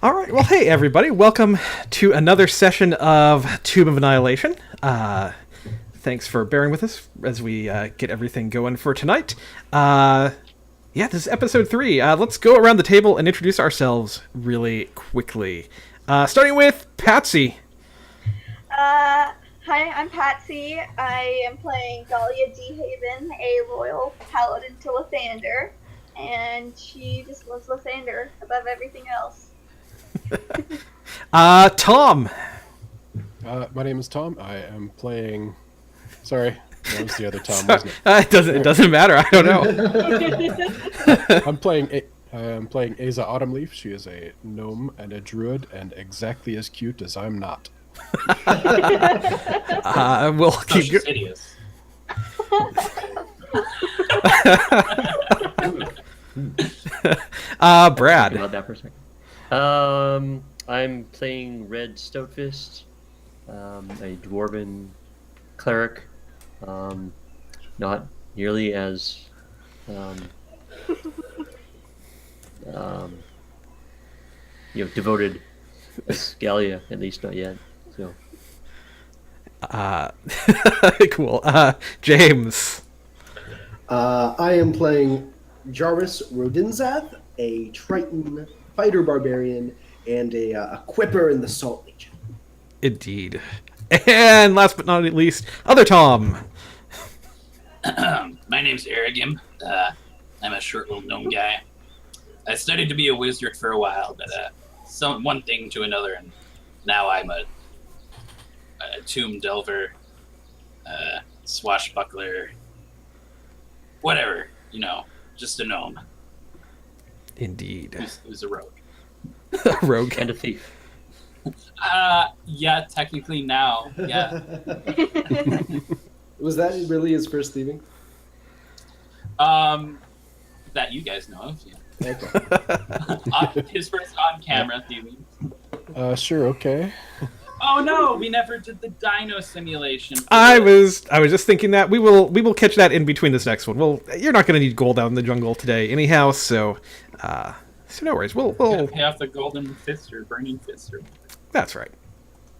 All right. Well, hey, everybody. Welcome to another session of Tomb of Annihilation. Thanks for bearing with us as we get everything going for tonight. This is episode 3. Let's go around the table and introduce ourselves really quickly. Starting with Patsy. Hi, I'm Patsy. I am playing Dahlia D. Haven, a royal paladin to Lathander, and she just loves Lathander above everything else. Tom. My name is Tom. I am playing... Sorry, that was the other Tom, wasn't it? It doesn't matter. I don't know. I'm playing Aza Autumnleaf. She is a gnome and a druid, and exactly as cute as I'm not. We'll keep she's hideous. Brad. About that for a second. I'm playing Red Stoutfist, a dwarven cleric. Not nearly as devoted as Gallia, at least not yet. So Cool. James. I am playing Jarvis Rodinzath, a Triton fighter barbarian, and a quipper in the Salt Legion. Indeed. And last but not least, other Tom. My name's Arugam. I'm a short little gnome guy. I studied to be a wizard for a while, but one thing to another, and now I'm a tomb delver, swashbuckler, whatever, just a gnome. Indeed. Who's a rogue. A rogue. and a thief. Yeah, technically now, yeah. Was that really his first thieving? That you guys know of, yeah. Okay. His first on-camera thieving. Sure, okay. Oh no, we never did the dino simulation. I was just thinking that we will catch that in between this next one. Well, you're not going to need gold out in the jungle today, anyhow. So no worries. We'll pay off the golden fist or burning fist or. That's right.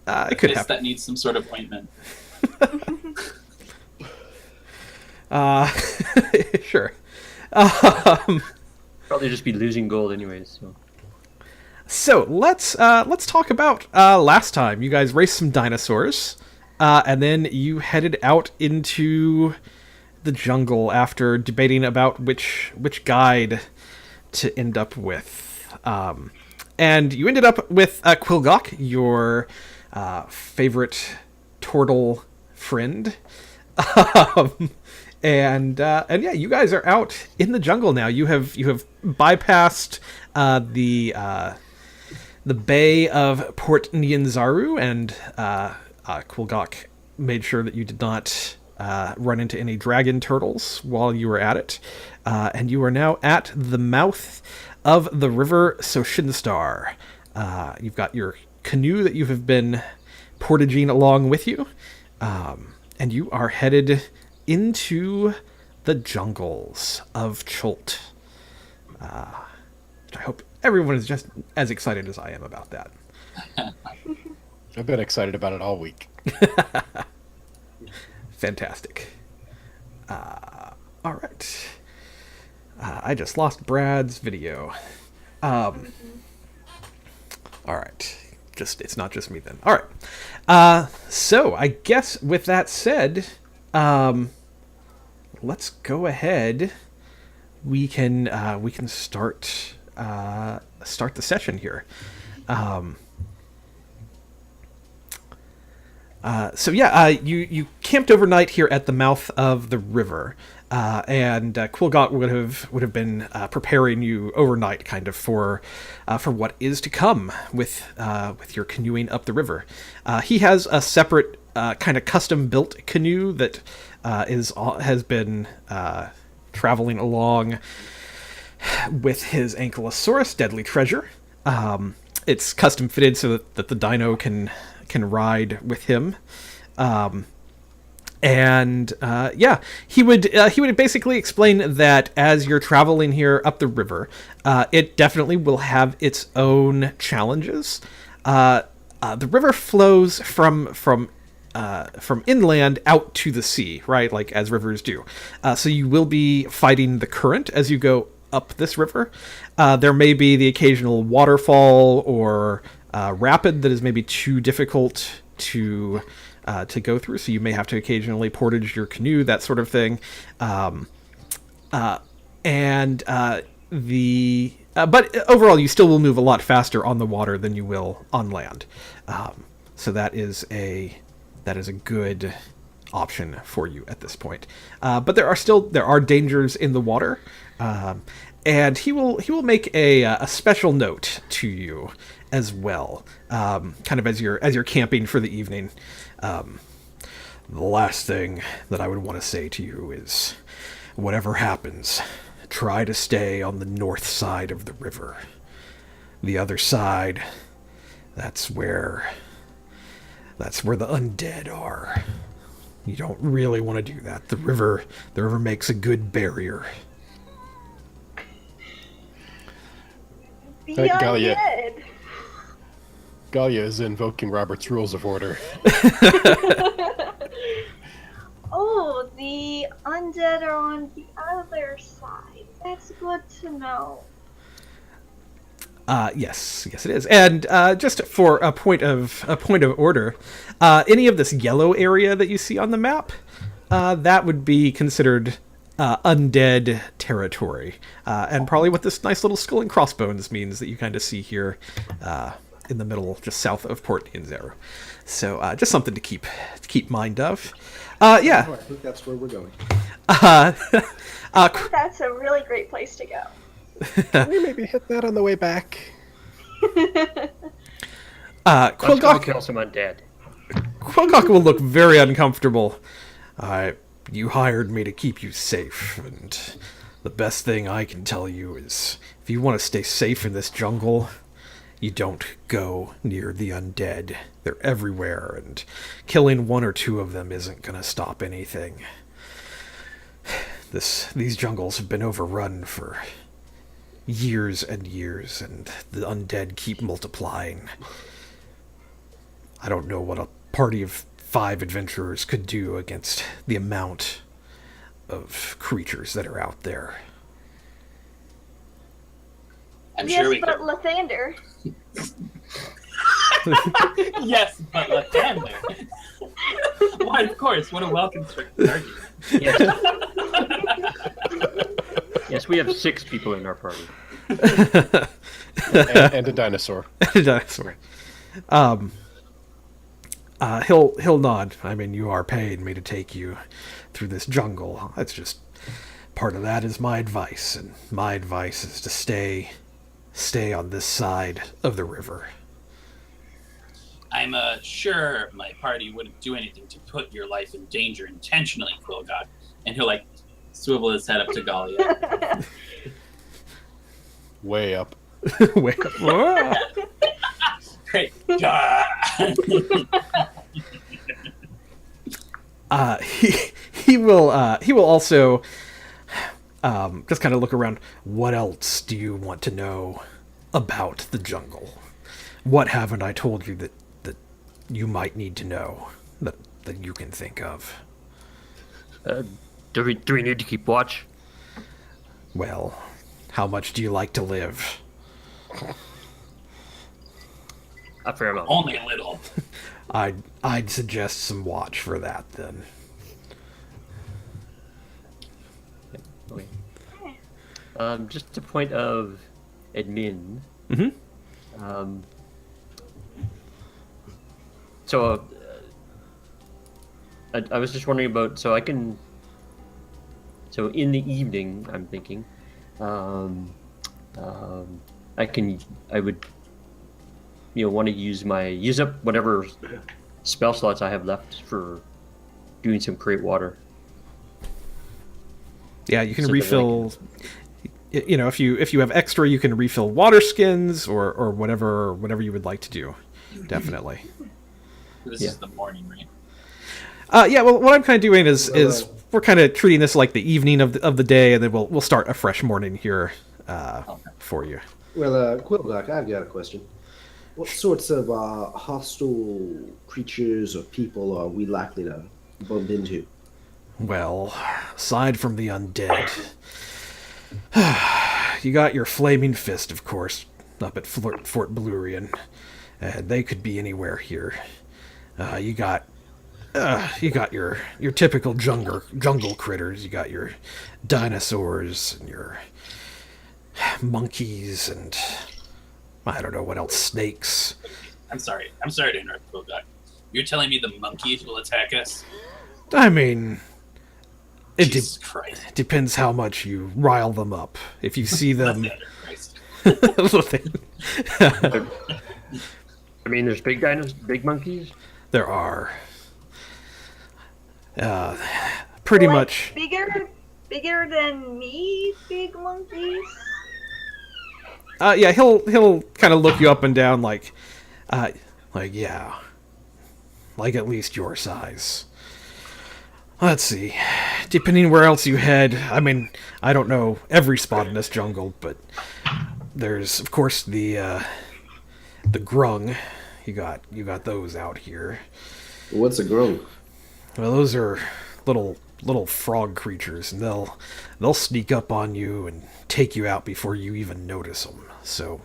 It could happen. That needs some sort of ointment. Sure. Probably just be losing gold anyways. So let's talk about last time. You guys raced some dinosaurs, and then you headed out into the jungle after debating about which guide to end up with. And you ended up with Quilgok, your favorite turtle friend. And yeah, you guys are out in the jungle now. You have bypassed the Bay of Port Nyanzaru, and Quilgok made sure that you did not run into any dragon turtles while you were at it. And you are now at the mouth of the river Soshinstar. You've got your canoe that you have been portaging along with you, and you are headed into the jungles of Chult. I hope everyone is just as excited as I am about that. I've been excited about it all week. Fantastic. All right. I just lost Brad's video. All right. It's not just me then. All right. So I guess with that said, let's go ahead. We can start the session here. You camped overnight here at the mouth of the river, and Quilgok would have been preparing you overnight, kind of for what is to come with your canoeing up the river. He has a separate kind of custom built canoe that has been traveling along with his Ankylosaurus, deadly treasure. It's custom fitted so that the dino can ride with him. And he would basically explain that as you're traveling here up the river, it definitely will have its own challenges. The river flows from inland out to the sea, right? Like as rivers do. So you will be fighting the current as you go up this river. There may be the occasional waterfall or rapid that is maybe too difficult to go through, so you may have to occasionally portage your canoe, that sort of thing. But overall, you still will move a lot faster on the water than you will on land. So that is a good option for you at this point. But there are dangers in the water, and he will make a special note to you as well, kind of as you're camping for the evening. The last thing that I would want to say to you is, whatever happens, try to stay on the north side of the river. The other side, that's where the undead are. You don't really want to do that. The river makes a good barrier. The Galia. undead. Galia is invoking Robert's Rules of Order. Oh, the undead are on the other side. That's good to know. Yes, it is. And just for a point of order, any of this yellow area that you see on the map, that would be considered undead territory, and probably what this nice little skull and crossbones means that you kind of see here in the middle, just south of Port Nianzaro. So just something to keep mind of. Yeah. Oh, I think that's where we're going. I think that's a really great place to go. Can we maybe hit that on the way back? Let's go Quilgok kill some undead. will look very uncomfortable. You hired me to keep you safe, and the best thing I can tell you is, if you want to stay safe in this jungle, you don't go near the undead. They're everywhere, and killing one or two of them isn't going to stop anything. These jungles have been overrun for years and years, and the undead keep multiplying. I don't know what a party of 5 adventurers could do against the amount of creatures that are out there. I'm Yes, sure we but could. Lathander. Yes, but Lathander. Why, of course. What a well-constructed argument. Yes. Yes, we have 6 people in our party. And a dinosaur. Dinosaur. He'll nod. I mean, you are paying me to take you through this jungle. That's just part of that is my advice, and my advice is to stay on this side of the river. I'm sure my party wouldn't do anything to put your life in danger intentionally, Quilgok. And he'll swivel his head up to Galia. Way up. Wake up. Whoa. Great. He will also just kind of look around. What else do you want to know about the jungle? What haven't I told you that you might need to know that you can think of? Do we need to keep watch? Well, how much do you like to live? A fair amount. Only a little. I'd suggest some watch for that then. Okay. Just a point of admin. Mm-hmm. So I was just wondering about. So in the evening, I'm thinking, I would, want to use up whatever spell slots I have left for doing some create water. Yeah, you can So refill. If you have extra, you can refill water skins or whatever you would like to do. Definitely. This Yeah. is the morning, right? Yeah. Well, what I'm kind of doing is Well, we're kind of treating this like the evening of the day, and then we'll start a fresh morning here for you. Well, Quilldock, I've got a question. What sorts of hostile creatures or people are we likely to bump into? Well, aside from the undead, you got your flaming fist, of course, up at Fort Blurian, and they could be anywhere here. You got your typical jungle critters. You got your dinosaurs and your monkeys and I don't know what else, snakes. I'm sorry to interrupt, Bulldog. You're telling me the monkeys will attack us? I mean, it Jesus Christ. depends how much you rile them up. If you see them, Christ. I mean, there's big monkeys. There are. Pretty Like, much. bigger than me, big monkeys. Yeah, he'll kind of look you up and down like yeah, like at least your size. Let's see. Depending where else you head, I mean, I don't know every spot in this jungle, but there's of course the grung. You got those out here. What's a grung? Well, those are little frog creatures, and they'll sneak up on you and take you out before you even notice them. So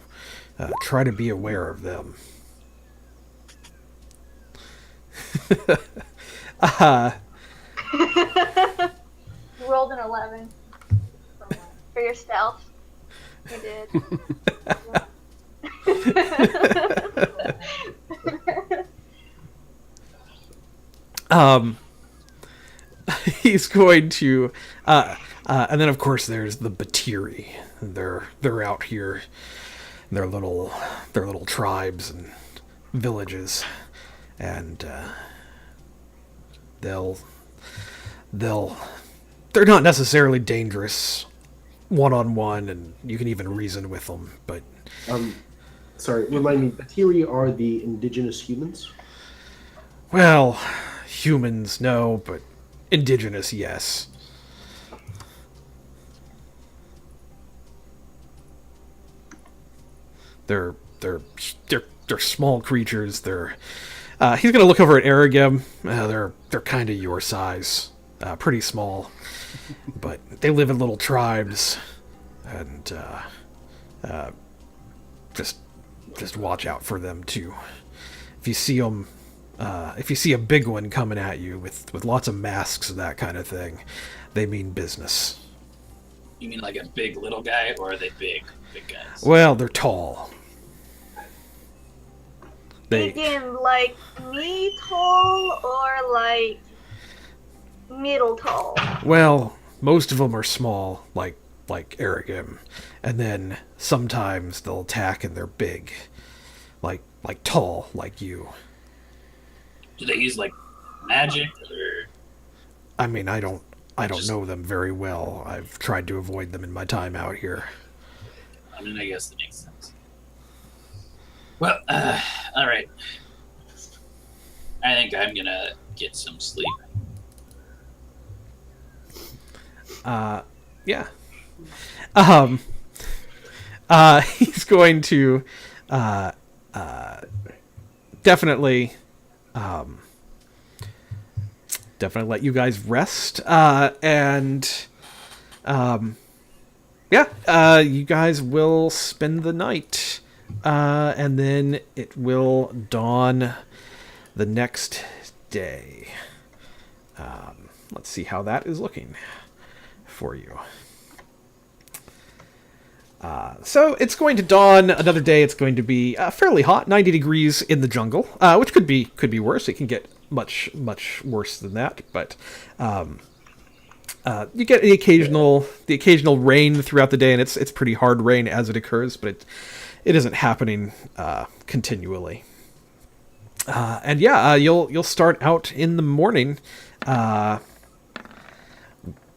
try to be aware of them. You rolled an 11 for your stealth. You did. He's going to and then of course there's the Batiri. They're out here. They're little tribes and villages, and they're not necessarily dangerous one-on-one, and you can even reason with them, but Sorry, remind me, Batiri are the indigenous humans? well, humans no, but indigenous yes. They're small creatures. He's gonna look over at Arugam. They're kind of your size, pretty small, but they live in little tribes, and just watch out for them too. If you see them, if you see a big one coming at you with lots of masks and that kind of thing, they mean business. You mean like a big little guy, or are they big guys? Well, they're tall. Thinking like me tall or like middle tall? Well, most of them are small, like Arugam, and then sometimes they'll attack and they're big, like tall, like you. Do they use like magic, or I mean, I don't know them very well. I've tried to avoid them in my time out here. I mean, I guess that makes sense. Well, all right. I think I'm gonna get some sleep. Yeah. He's going to definitely let you guys rest, and you guys will spend the night, and then it will dawn the next day. Let's see how that is looking for you. So it's going to dawn another day. It's going to be fairly hot, 90 degrees in the jungle, which could be worse. It can get much worse than that. But you get the occasional rain throughout the day, and it's pretty hard rain as it occurs, but it isn't happening continually. And you'll start out in the morning,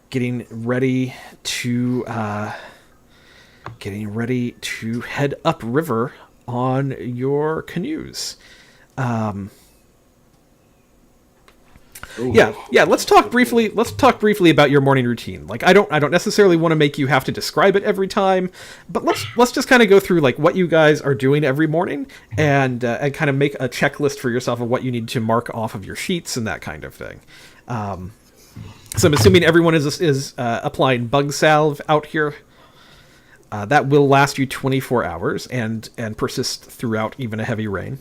getting ready to head upriver on your canoes. Ooh. Yeah. Let's talk briefly about your morning routine. Like, I don't necessarily want to make you have to describe it every time, but let's just kind of go through like what you guys are doing every morning, and kind of make a checklist for yourself of what you need to mark off of your sheets and that kind of thing. So I'm assuming everyone is applying bug salve out here. That will last you 24 hours and persist throughout even a heavy rain.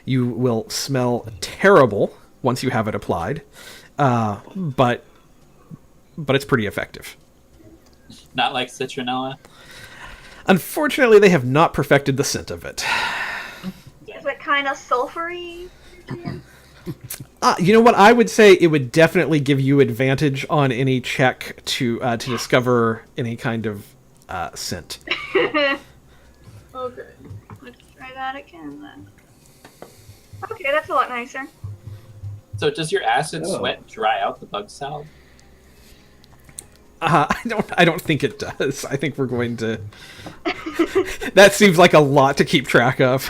You will smell terrible once you have it applied, but it's pretty effective. Not like citronella. Unfortunately, they have not perfected the scent of it. Is it kind of sulfury? You know what? I would say it would definitely give you advantage on any check to discover any kind of scent. Okay, let's try that again then. Okay, that's a lot nicer. So does your acid sweat dry out the bug salve? I don't think it does. I think we're going to. That seems like a lot to keep track of.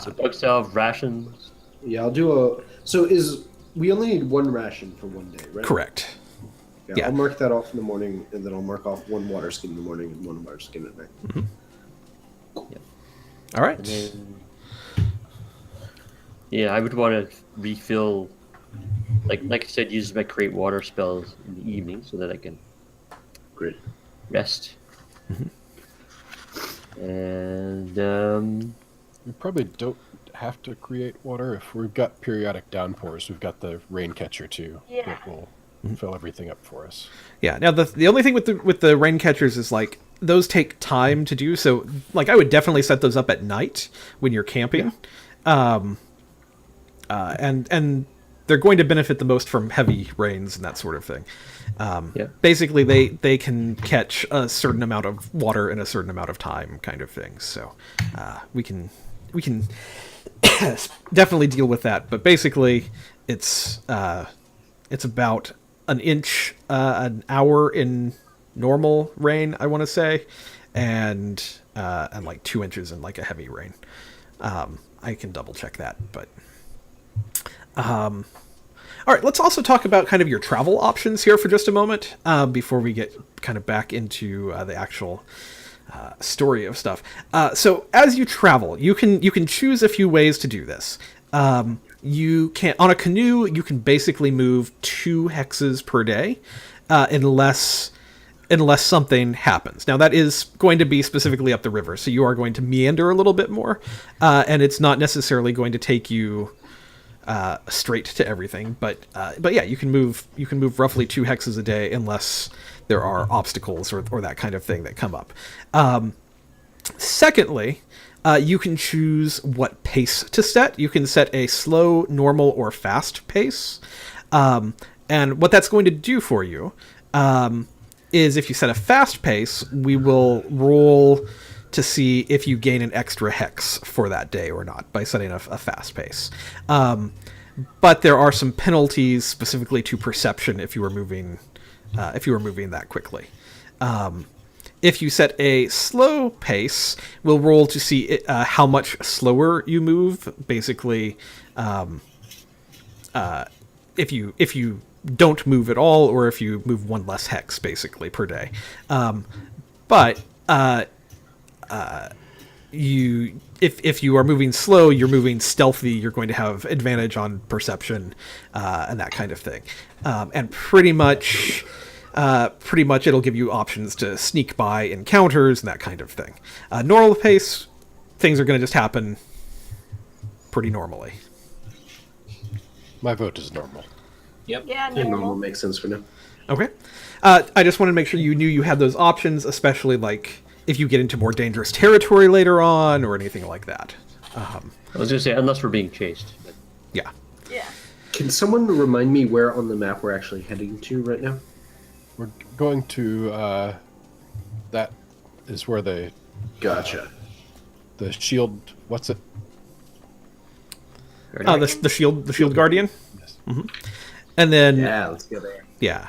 So bug salve, rations. Yeah, I'll do a. So we only need one ration for one day, right? Correct. Yeah, Yeah. I'll mark that off in the morning, and then I'll mark off one water skin in the morning and one water skin at night. All right. And then, yeah, I would want to refill, like I said, use my create water spells in the evening so that I can Great. rest. And We probably don't have to create water if we've got periodic downpours. We've got the rain catcher too. Yeah. That will fill everything up for us. Yeah. Now the only thing with the rain catchers is like those take time to do. So like I would definitely set those up at night when you're camping, and they're going to benefit the most from heavy rains and that sort of thing. Basically, they can catch a certain amount of water in a certain amount of time, kind of thing. So we can definitely deal with that. But basically, it's about an inch an hour in normal rain, I want to say, and like 2 inches in like a heavy rain. I can double check that, but. All right, let's also talk about kind of your travel options here for just a moment before we get kind of back into the actual story of stuff. So as you travel, you can choose a few ways to do this. You can, on a canoe, you can basically move 2 hexes per day, unless something happens. Now that is going to be specifically up the river, so you are going to meander a little bit more, and it's not necessarily going to take you straight to everything, but yeah, you can move roughly 2 hexes a day unless there are obstacles or that kind of thing that come up. Secondly, you can choose what pace to set. You can set a slow, normal, or fast pace, and what that's going to do for you is if you set a fast pace, we will roll to see if you gain an extra hex for that day or not by setting a fast pace. But there are some penalties specifically to perception if you were moving that quickly. If you set a slow pace, we'll roll to see how much slower you move. Basically, if you don't move at all, or if you move 1 less hex, basically per day. If you are moving slow, you're moving stealthy, you're going to have advantage on perception and that kind of thing. And pretty much it'll give you options to sneak by encounters and that kind of thing. Normal pace, things are going to just happen pretty normally. My vote is normal. Yep. Yeah, Yeah, normal normal. makes sense for now. Okay. I just wanted to make sure you knew you had those options, especially like if you get into more dangerous territory later on or anything like that. I was going to say, unless we're being chased. But Yeah. Yeah. Can someone remind me where on the map we're actually heading to right now? We're going to that is where the shield. What's it? The shield guardian. Yes. And then Yeah, let's go there. yeah.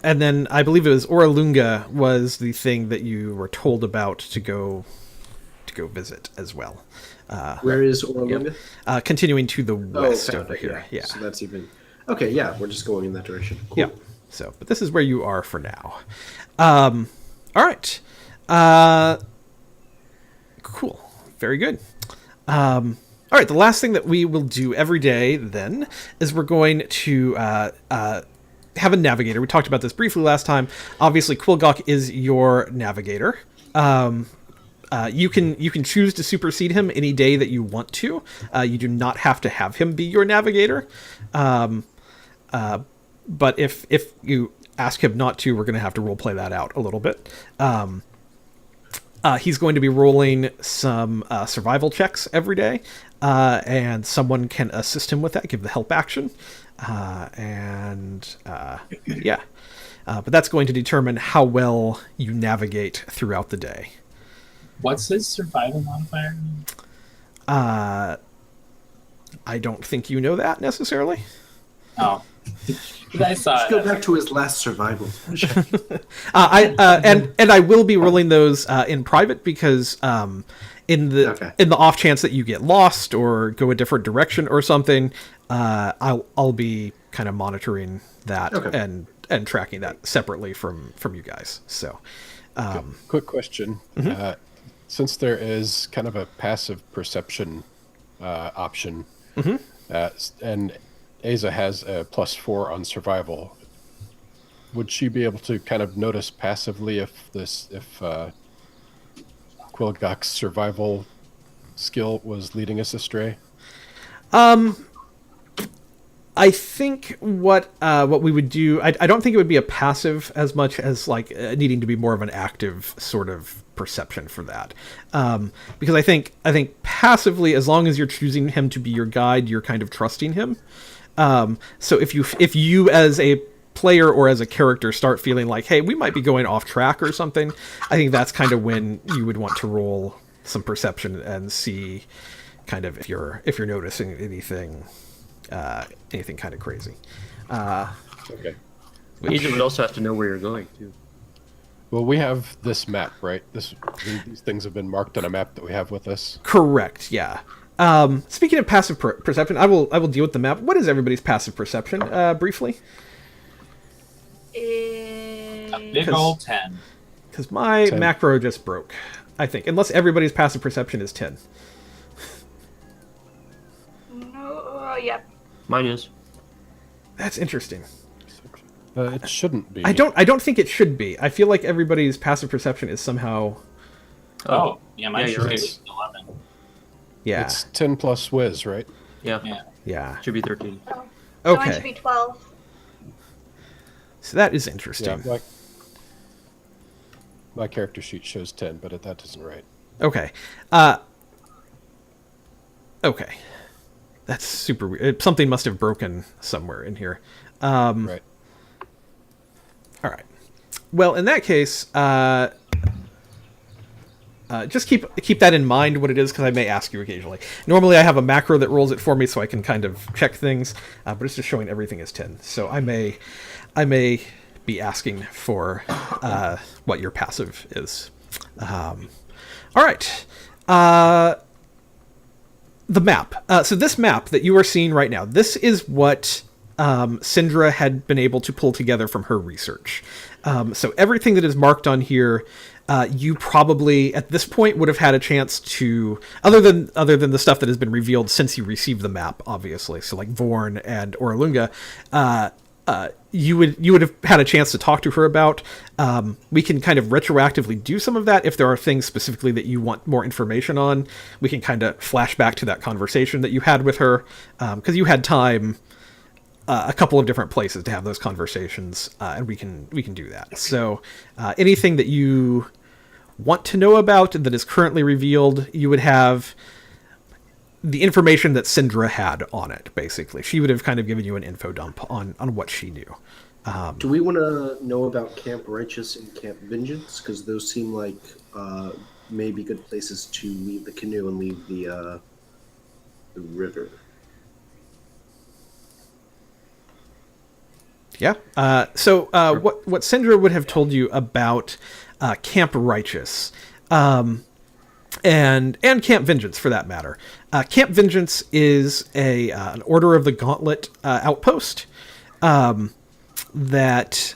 And then I believe it was Oralunga was the thing that you were told about to go go visit as well. Where is Orlunga? Continuing to the west over perfect, here. Yeah. So that's even... Okay, yeah, we're just going in that direction. Cool. Yeah. So, but this is where you are for now. All right. Cool. Very good. All right. The last thing that we will do every day then is we're going to have a navigator. We talked about this briefly last time. Obviously, Quilgok is your navigator. You can choose to supersede him any day that you want to. You do not have to have him be your navigator. But if you ask him not to, we're going to have to roleplay that out a little bit. He's going to be rolling some survival checks every day, and someone can assist him with that, give the help action. Yeah. But that's going to determine how well you navigate throughout the day. What's his survival modifier? I don't think you know that necessarily. Oh. I saw Let's go it. back to his last survival. And I will be rolling those in private because in the off chance that you get lost or go a different direction or something, I'll be kind of monitoring that and tracking that separately from you guys. So, Quick question: since there is kind of a passive perception option, and Aza has a +4 on survival, would she be able to kind of notice passively if Quilgok's survival skill was leading us astray? I think what we would do, I don't think it would be a passive as much as like needing to be more of an active sort of perception for that. Because I think passively, as long as you're choosing him to be your guide, you're kind of trusting him. So if you as a player or as a character start feeling like, hey, we might be going off track or something, I think that's kind of when you would want to roll some perception and see kind of if you're noticing anything kind of crazy. Okay. Agent would also have to know where you're going too. Well, we have this map, right? These things have been marked on a map that we have with us. Correct. Yeah. Speaking of passive perception, I will deal with the map. What is everybody's passive perception? Briefly. A big old 10. Because my 10. macro just broke, I think. Unless everybody's passive perception is 10. No, yep. Mine is. That's interesting. It shouldn't be. I don't think it should be. I feel like everybody's passive perception is somehow... Oh, yeah, mine Yeah, should you're be right. 11. Yeah. It's 10 plus whiz, right? Yeah. Yeah. Should be 13. So mine should Okay. be 12. So that is interesting. Yeah. My character sheet shows 10, but that isn't right. Okay. Okay. That's super weird. Something must have broken somewhere in here. Right. All right. Well, in that case, just keep that in mind, what it is, because I may ask you occasionally. Normally, I have a macro that rolls it for me, so I can kind of check things, but it's just showing everything as 10. So I may be asking for what your passive is. All right. The map. So this map that you are seeing right now, this is what Syndra had been able to pull together from her research. So everything that is marked on here, you probably at this point would have had a chance to, other than the stuff that has been revealed since you received the map, obviously. So like Vorn and Orlunga, you would have had a chance to talk to her about. We can kind of retroactively do some of that if there are things specifically that you want more information on. We can kind of flash back to that conversation that you had with her, because you had time a couple of different places to have those conversations, and we can do that. So anything that you want to know about that is currently revealed, you would have the information that Syndra had on it, basically. She would have kind of given you an info dump on what she knew. Do we want to know about Camp Righteous and Camp Vengeance? Because those seem like maybe good places to leave the canoe and leave the river. Yeah. So what Syndra would have told you about Camp Righteous and Camp Vengeance for that matter. Camp Vengeance is an Order of the Gauntlet outpost that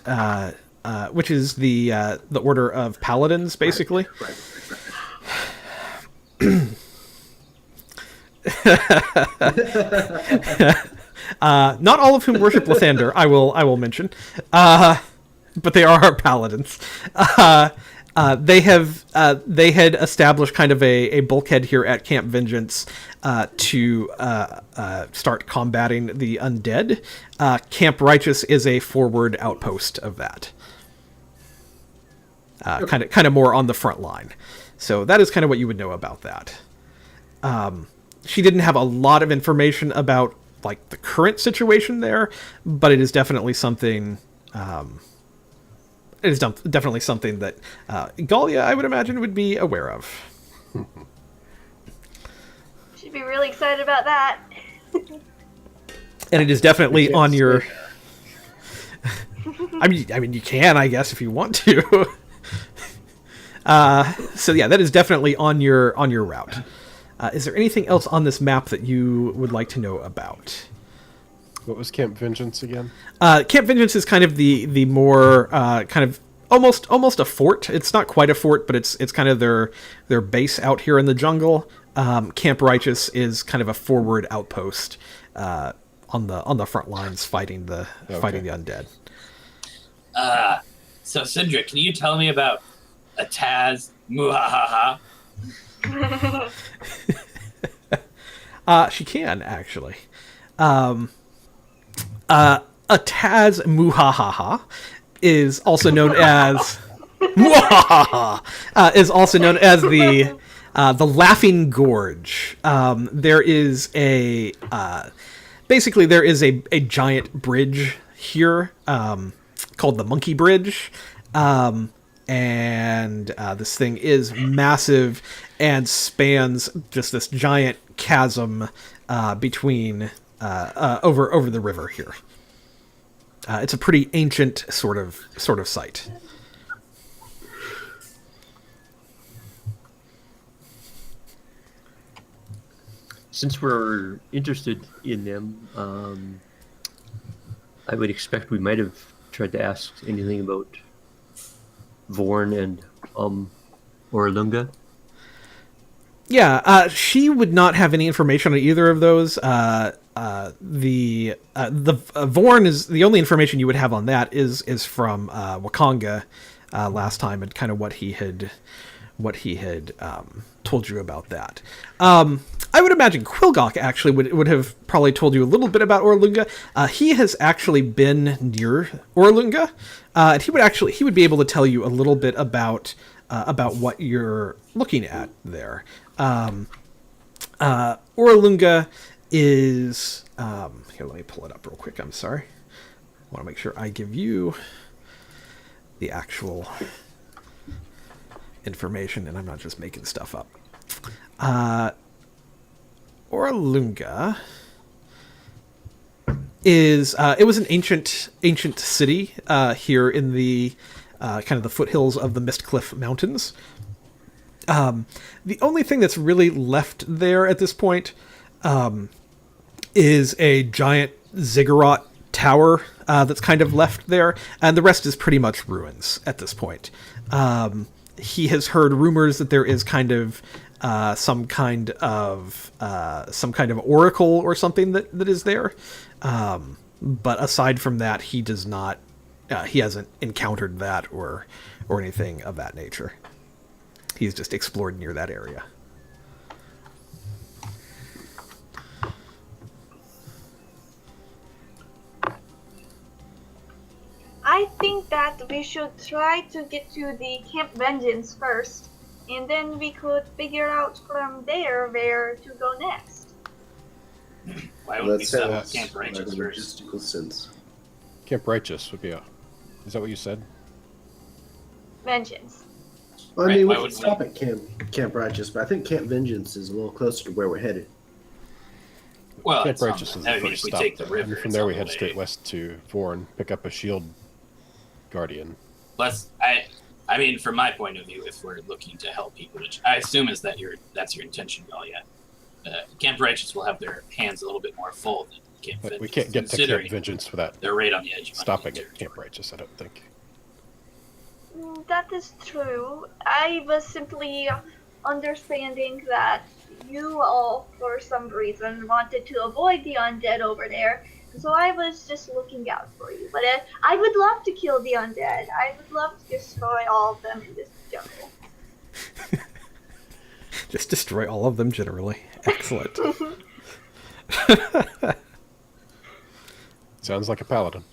which is the Order of Paladins, basically. Not all of whom worship Lathander, I will mention, but they are our paladins. They had established kind of a bulkhead here at Camp Vengeance to start combating the undead. Camp Righteous is a forward outpost of that, kind of more on the front line. So that is kind of what you would know about that. She didn't have a lot of information about like the current situation there, but it is definitely something. It is definitely something that Galia, I would imagine, would be aware of. She'd be really excited about that. And it is definitely on your. I mean, you can, I guess, if you want to. So yeah, that is definitely on your route. Is there anything else on this map that you would like to know about? What was Camp Vengeance again? Camp Vengeance is kind of the more kind of almost a fort. It's not quite a fort, but it's kind of their base out here in the jungle. Camp Righteous is kind of a forward outpost on the front lines fighting the undead. So Cindra, can you tell me about a Taz Muhahaha? She can actually. A Taz Muhahaha is also known as is also known as the Laughing Gorge. There is basically there is a giant bridge here called the Monkey Bridge. And this thing is massive and spans just this giant chasm between over the river here. It's a pretty ancient sort of site. Since we're interested in them, I would expect we might have tried to ask anything about Vorn and Orlunga. Yeah, she would not have any information on either of those. The Vorn is the only information you would have on that is from Wakanga last time, and kind of what he had told you about that. I would imagine Quilgok actually would have probably told you a little bit about Orlunga. He has actually been near Orlunga, and he would be able to tell you a little bit about what you're looking at there. Orlunga is here. Let me pull it up real quick. I'm sorry. I want to make sure I give you the actual information, and I'm not just making stuff up. Orlunga is it was an ancient city here in the kind of the foothills of the Mistcliff Mountains. The only thing that's really left there at this point is a giant ziggurat tower that's kind of left there, and the rest is pretty much ruins at this point. He has heard rumors that there is kind of some kind of oracle or something that is there, but aside from that, he does not. He hasn't encountered that or anything of that nature. He's just explored near that area. I think that we should try to get to the Camp Vengeance first, and then we could figure out from there where to go next. Why would we That start with sounds Camp like Righteous a first? logistical sense. Camp Righteous would be a. Is that what you said? Vengeance. Well, I Right, mean, why we would can stop at Camp Righteous, but I think Camp Vengeance is a little closer to where we're headed. Well, Camp it's on Righteous the- is I the mean, first if we stop. take the though. river, And from it's there on we the head way. straight west to Vorn, pick up a shield guardian. Plus, I mean, from my point of view, if we're looking to help people, which I assume is that's your intention, Galia. Camp Righteous will have their hands a little bit more full than Camp But Vengeance. we can't get to considering Camp Vengeance without they're right on the edge of stopping enemy at Camp Righteous, I don't think. That is true. I was simply understanding that you all, for some reason, wanted to avoid the undead over there. So I was just looking out for you. But I would love to kill the undead. I would love to destroy all of them in this jungle. Just destroy all of them generally. Excellent. Sounds like a paladin.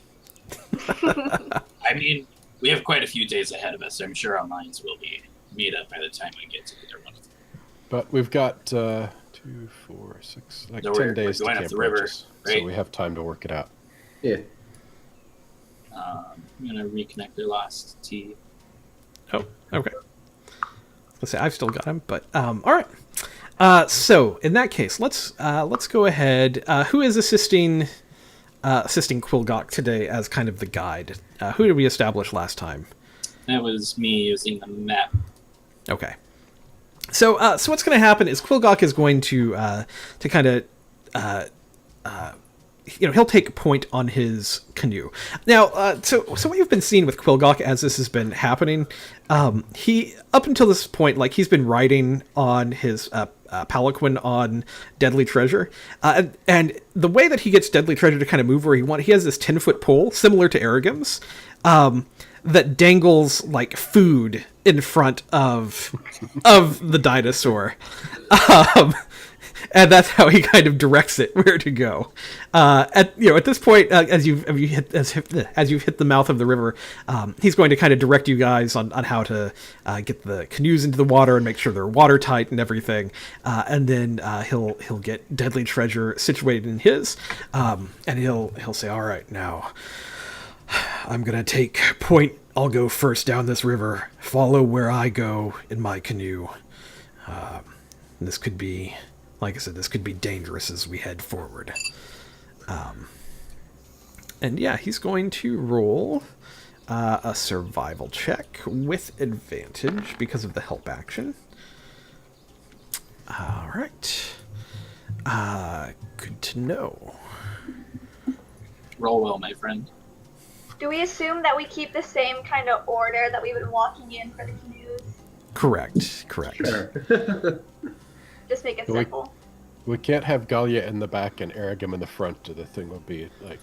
I mean, we have quite a few days ahead of us, so I'm sure our minds will be made up by the time we get to either one of them. But we've got 2, 4, 6, like So 10 we're days to going up Camp the river, Righteous. right? So we have time to work it out. Yeah. I'm going to reconnect their last T. Oh, okay. Let's say I've still got him, but all right. So in that case, let's go ahead. Who is assisting Quilgok today as kind of the guide? Who did we establish last time? That was me using the map. Okay. So what's going to happen is Quilgok is going to kind of he'll take point on his canoe. Now, so what you've been seeing with Quilgok as this has been happening, he up until this point, like he's been riding on his palanquin on Deadly Treasure, and the way that he gets Deadly Treasure to kind of move where he has this 10-foot pole similar to Arugam's, that dangles like food in front of the dinosaur. And that's how he kind of directs it where to go. At this point, as you've hit the mouth of the river, he's going to kind of direct you guys on how to get the canoes into the water and make sure they're watertight and everything. And then he'll get Deadly Treasure situated in his, and he'll say, "All right, now I'm gonna take point. I'll go first down this river. Follow where I go in my canoe. This could be." Like I said, this could be dangerous as we head forward. And yeah, he's going to roll a survival check with advantage because of the help action. All right. Good to know. Roll well, my friend. Do we assume that we keep the same kind of order that we've been walking in for the canoes? Correct. Sure. Just make it Do we- simple. We can't have Galia in the back and Arugam in the front, or the thing will be, like,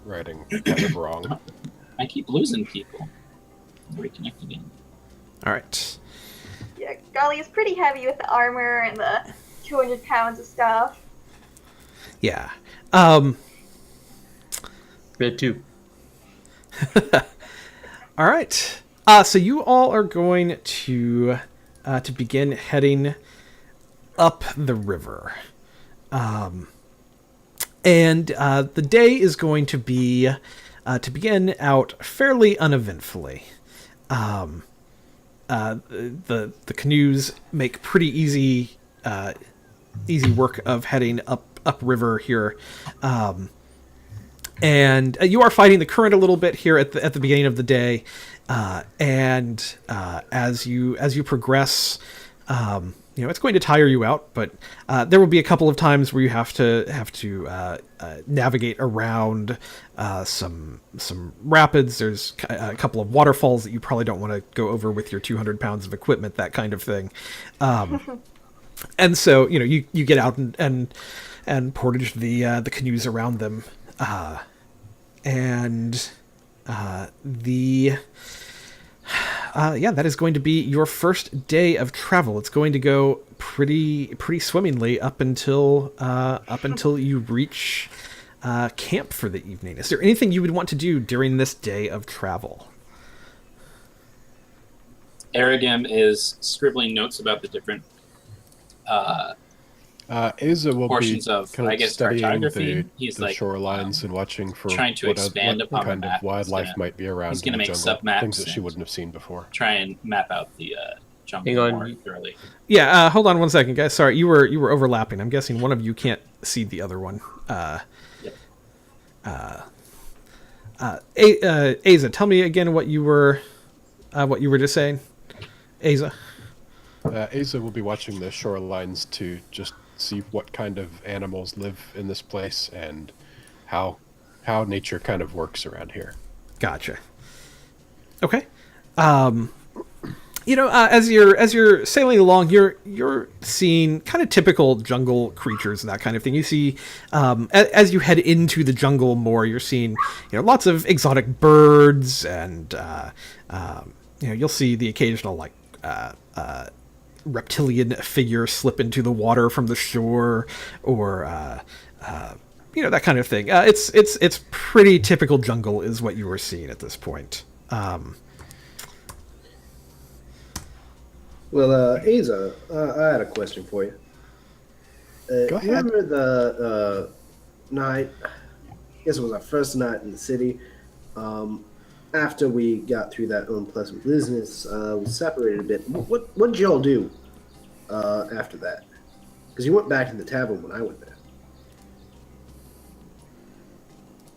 riding kind of wrong. I keep losing people. Reconnect again. All right. Yeah, Golly is pretty heavy with the armor and the 200 pounds of stuff. Yeah. Red 2. All right. So you all are going to begin heading up the river. And the day is going to be to begin out fairly uneventfully. The canoes make pretty easy work of heading up river here. And you are fighting the current a little bit here at the beginning of the day, and as you progress, it's going to tire you out. But there will be a couple of times where you have to navigate around some rapids. There's a couple of waterfalls that you probably don't want to go over with your 200 pounds of equipment, that kind of thing. And so you get out and portage the canoes around them. That is going to be your first day of travel. It's going to go pretty swimmingly up until you reach camp for the evening. Is there anything you would want to do during this day of travel? Arugam is scribbling notes about the different Asa will portions be of, kind of I guess, studying cartography. He's the like shorelines and watching for trying to what expand what upon the kind map. of wildlife He's gonna- might be around he's in gonna the make jungle. sub-maps Things that she and- wouldn't have seen before. try and map out the jungle Hang on. more thoroughly. Yeah, hold on one second, guys. Sorry, you were overlapping. I'm guessing one of you can't see the other one. Yep. Asa, tell me again what you were what you were just saying, Aza? Asa will be watching the shorelines to just see what kind of animals live in this place and how nature kind of works around here. Gotcha. Okay. As you're sailing along, you're seeing kind of typical jungle creatures and that kind of thing. You see, as you head into the jungle more, you're seeing, lots of exotic birds, and you'll see the occasional reptilian figure slip into the water from the shore, or that kind of thing. It's pretty typical jungle is what you were seeing at this point. Well, Aza, I had a question for you. Go ahead. Remember the night, I guess it was our first night in the city, after we got through that unpleasant business, we separated a bit. What did y'all do after that? Because you went back to the tavern when I went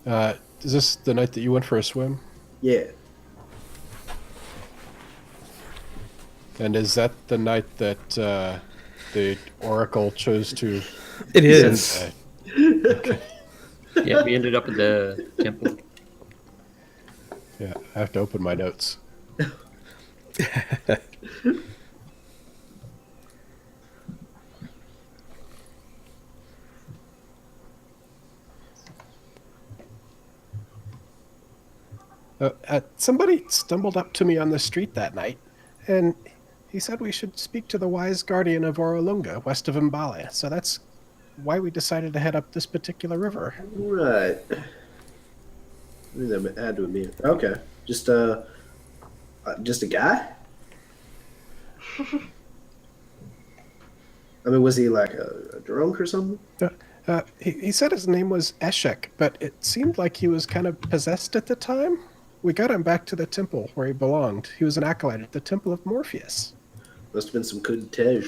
there. Is this the night that you went for a swim? Yeah. And is that the night that the Oracle chose to... It is. Okay. Yeah, we ended up at the temple. Yeah, I have to open my notes. Somebody stumbled up to me on the street that night, and he said we should speak to the wise guardian of Orolunga, west of Mbale. So that's why we decided to head up this particular river. Right. I mean, that had to have been... Okay. Just a guy? I mean, was he like a drunk or something? He said his name was Eshek, but it seemed like he was kind of possessed at the time. We got him back to the temple where he belonged. He was an acolyte at the Temple of Morpheus. Must have been some good tej.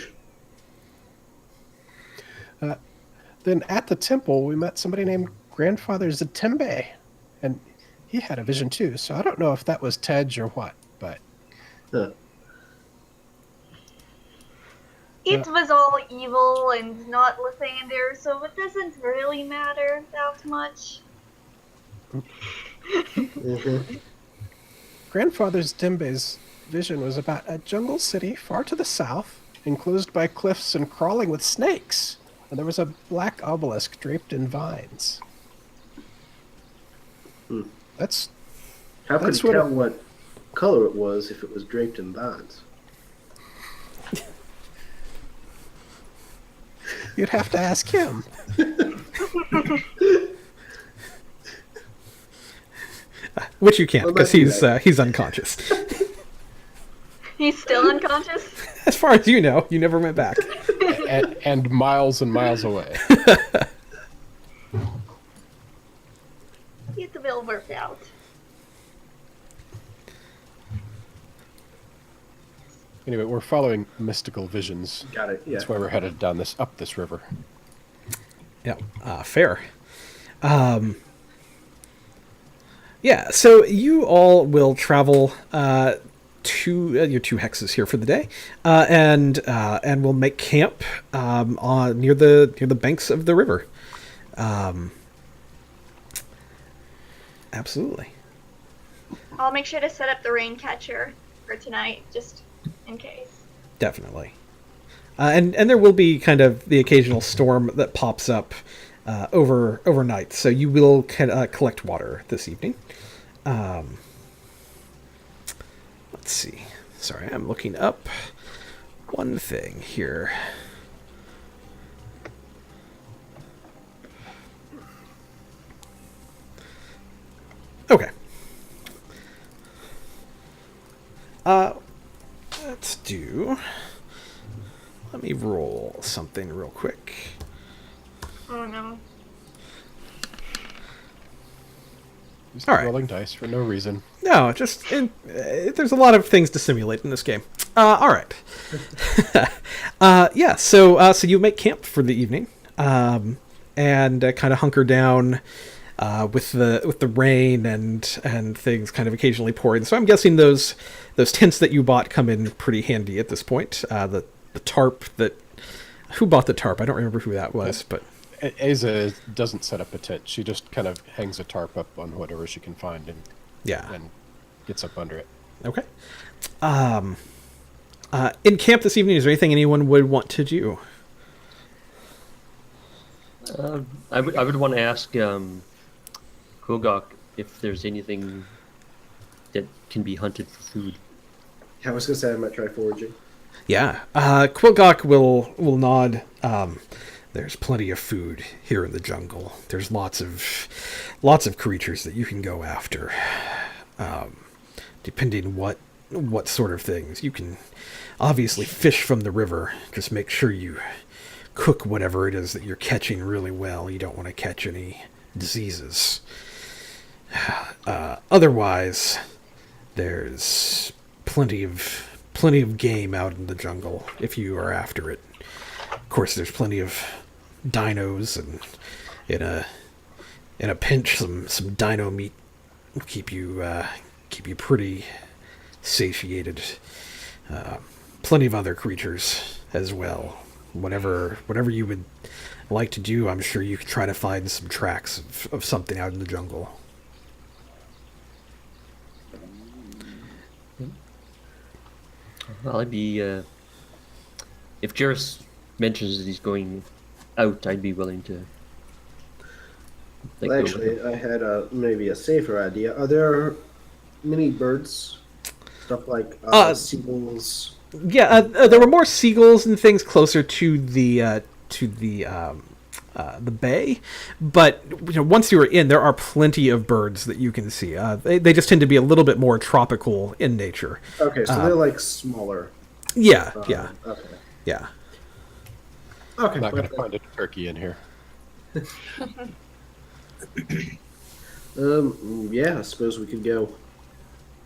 Then at the temple, we met somebody named Grandfather Zatembe, and he had a vision too. So I don't know if that was Tej or what, but... Huh. It was all evil and not Lathander, so it doesn't really matter that much. Mm-hmm. Grandfather Zatembe's vision was about a jungle city far to the south, enclosed by cliffs and crawling with snakes. And there was a black obelisk draped in vines. Hmm. That's... How could That's you what tell what color it was if it was draped in vines? You'd have to ask him. Which you can't, Well, because he's unconscious. He's still unconscious? As far as you know, you never went back. and miles away. It will work out. Anyway, we're following mystical visions. Got it, yeah. That's why we're headed down up this river. Yeah, fair. Yeah, so you all will travel to your 2 hexes here for the day, and we'll make camp near the banks of the river. Absolutely. I'll make sure to set up the rain catcher for tonight, just in case. Definitely. And there will be kind of the occasional storm that pops up overnight, so you will collect water this evening. Let's see. Sorry, I'm looking up one thing here. Okay. Let's do... Let me roll something real quick. Oh no. Just All right. rolling dice for no reason. No, just... there's a lot of things to simulate in this game. All right. Yeah, so you make camp for the evening, and kind of hunker down with the rain and things kind of occasionally pouring. So I'm guessing those tents that you bought come in pretty handy at this point. The tarp that who bought the tarp? I don't remember who that was, but Aza doesn't set up a tent. She just kind of hangs a tarp up on whatever she can find and gets up under it. Okay. In camp this evening, is there anything anyone would want to do? I would want to ask Kogok if there's anything that can be hunted for food. Yeah, I was gonna say I might try foraging. Yeah. Quilgok will nod. There's plenty of food here in the jungle. There's lots of creatures that you can go after. Depending what sort of things. You can obviously fish from the river. Just make sure you cook whatever it is that you're catching really well. You don't want to catch any diseases. Otherwise, there's plenty of game out in the jungle if you are after it. Of course, there's plenty of dinos, and in a pinch, some dino meat will keep you pretty satiated. Plenty of other creatures as well. Whatever you would like to do, I'm sure you could try to find some tracks of something out in the jungle. Well, I'd be if Jairus mentions that he's going out, I'd be willing to. Well, actually, I had maybe a safer idea. Are there many birds? Stuff like seagulls? Yeah, there were more seagulls and things closer to the bay, but once you were in, there are plenty of birds that you can see. They just tend to be a little bit more tropical in nature. Okay, so they're like smaller. Yeah. Okay. Yeah. Okay. I'm not going to find a turkey in here. Yeah, I suppose we could go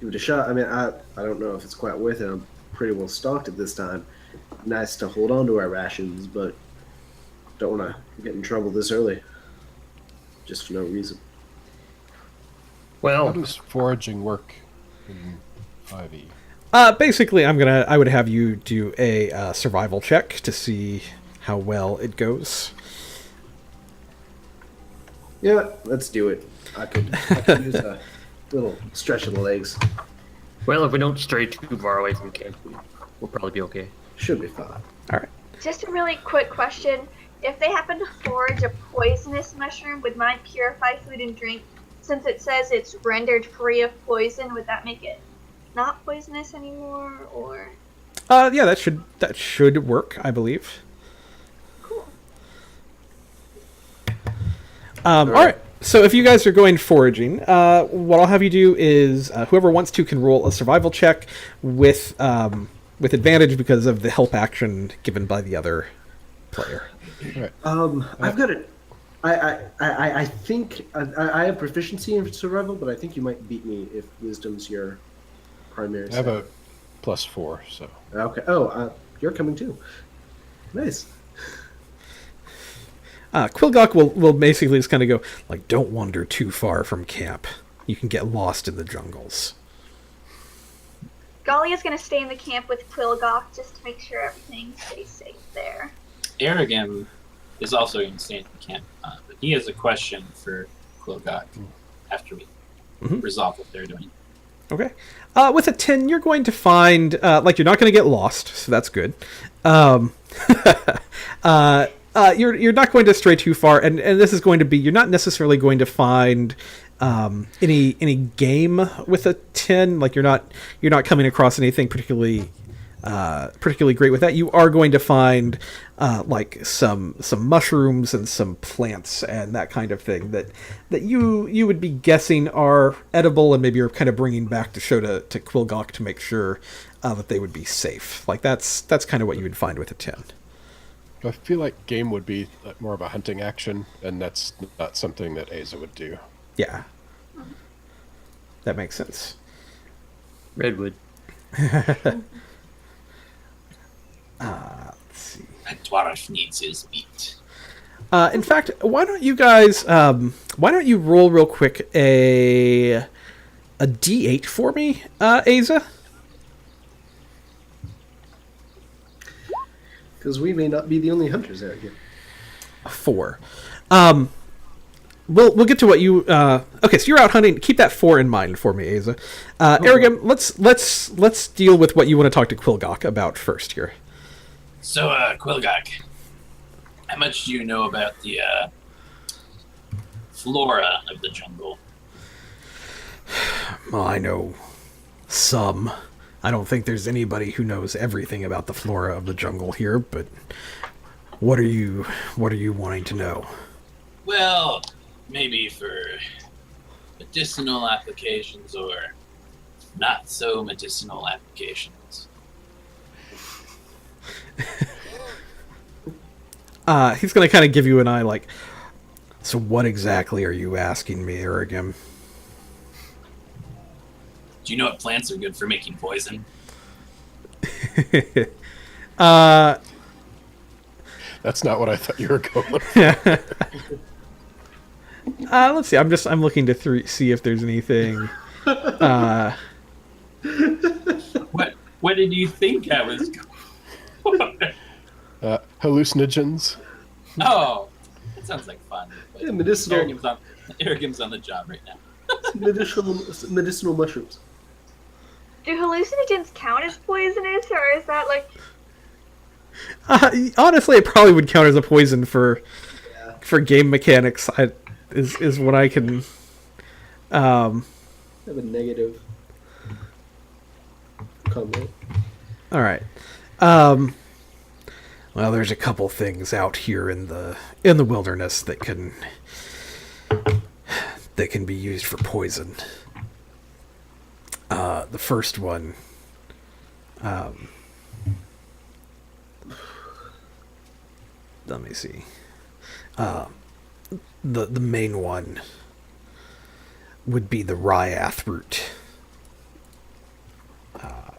give it a shot. I mean, I don't know if it's quite worth it. I'm pretty well stocked at this time. Nice to hold on to our rations, but don't want to get in trouble this early. Just for no reason. How Well, does foraging work in 5e? Basically, I would have you do a survival check to see how well it goes. Yeah, let's do it. I could use a little stretch of the legs. well, if we don't stray too far away from camp, we'll probably be okay. Should be fine. All right. Just a really quick question. If they happen to forage a poisonous mushroom, would mine purify food and drink? Since it says it's rendered free of poison, would that make it not poisonous anymore, or? Yeah, that should work, I believe. Cool. All right. So if you guys are going foraging, what I'll have you do is whoever wants to can roll a survival check with advantage because of the help action given by the other player. All right. I've got it. I think I have proficiency in survival, but I think you might beat me if wisdom's your primary. I have a +4, so. Okay. Oh, you're coming too. Nice. Quilgok will basically just kind of go, like, don't wander too far from camp. You can get lost in the jungles. Galia's gonna stay in the camp with Quilgok just to make sure everything stays safe there. Arugam is also going to stay in the camp, but he has a question for Quilgok after we resolve what they're doing. Okay. With a 10, you're going to find, you're not going to get lost, so that's good. You're not going to stray too far, and this is going to be, you're not necessarily going to find any game with a 10. Like you're not coming across anything particularly great with that. You are going to find like some mushrooms and some plants and that kind of thing that you would be guessing are edible, and maybe you're kind of bringing back to show to Quilgok to make sure that they would be safe. Like that's kind of what you would find with a 10. I feel like game would be more of a hunting action, and that's not something that Aza would do. Yeah. That makes sense. Redwood. Let's see. A dwarf needs his meat. In fact, why don't you guys? Why don't you roll real quick a D8 for me, Aza? Because we may not be the only hunters out here. A 4. We'll get to what you. Okay, so you're out hunting. Keep that 4 in mind for me, Aza. Arugam, let's deal with what you want to talk to Quilgok about first here. So, Quilgok, how much do you know about the flora of the jungle? Well, I know some. I don't think there's anybody who knows everything about the flora of the jungle here, but what are you wanting to know? Well, maybe for medicinal applications or not so medicinal applications. He's going to kind of give you an eye like, so what exactly are you asking me, Arugam? Do you know what plants are good for making poison? That's not what I thought you were going for. Let's see. I'm looking to see if there's anything. What did you think I was going for? Hallucinogens. Oh, that sounds like fun. But Yeah, medicinal, Arrugam's on the job right now. medicinal mushrooms. Do hallucinogens count as poisonous, or is that like... Honestly, it probably would count as a poison for game mechanics. Is what I can. Have a negative comment. All right. Well, there's a couple things out here in the wilderness that can be used for poison. The first one. Let me see. The main one would be the ryath root. I'll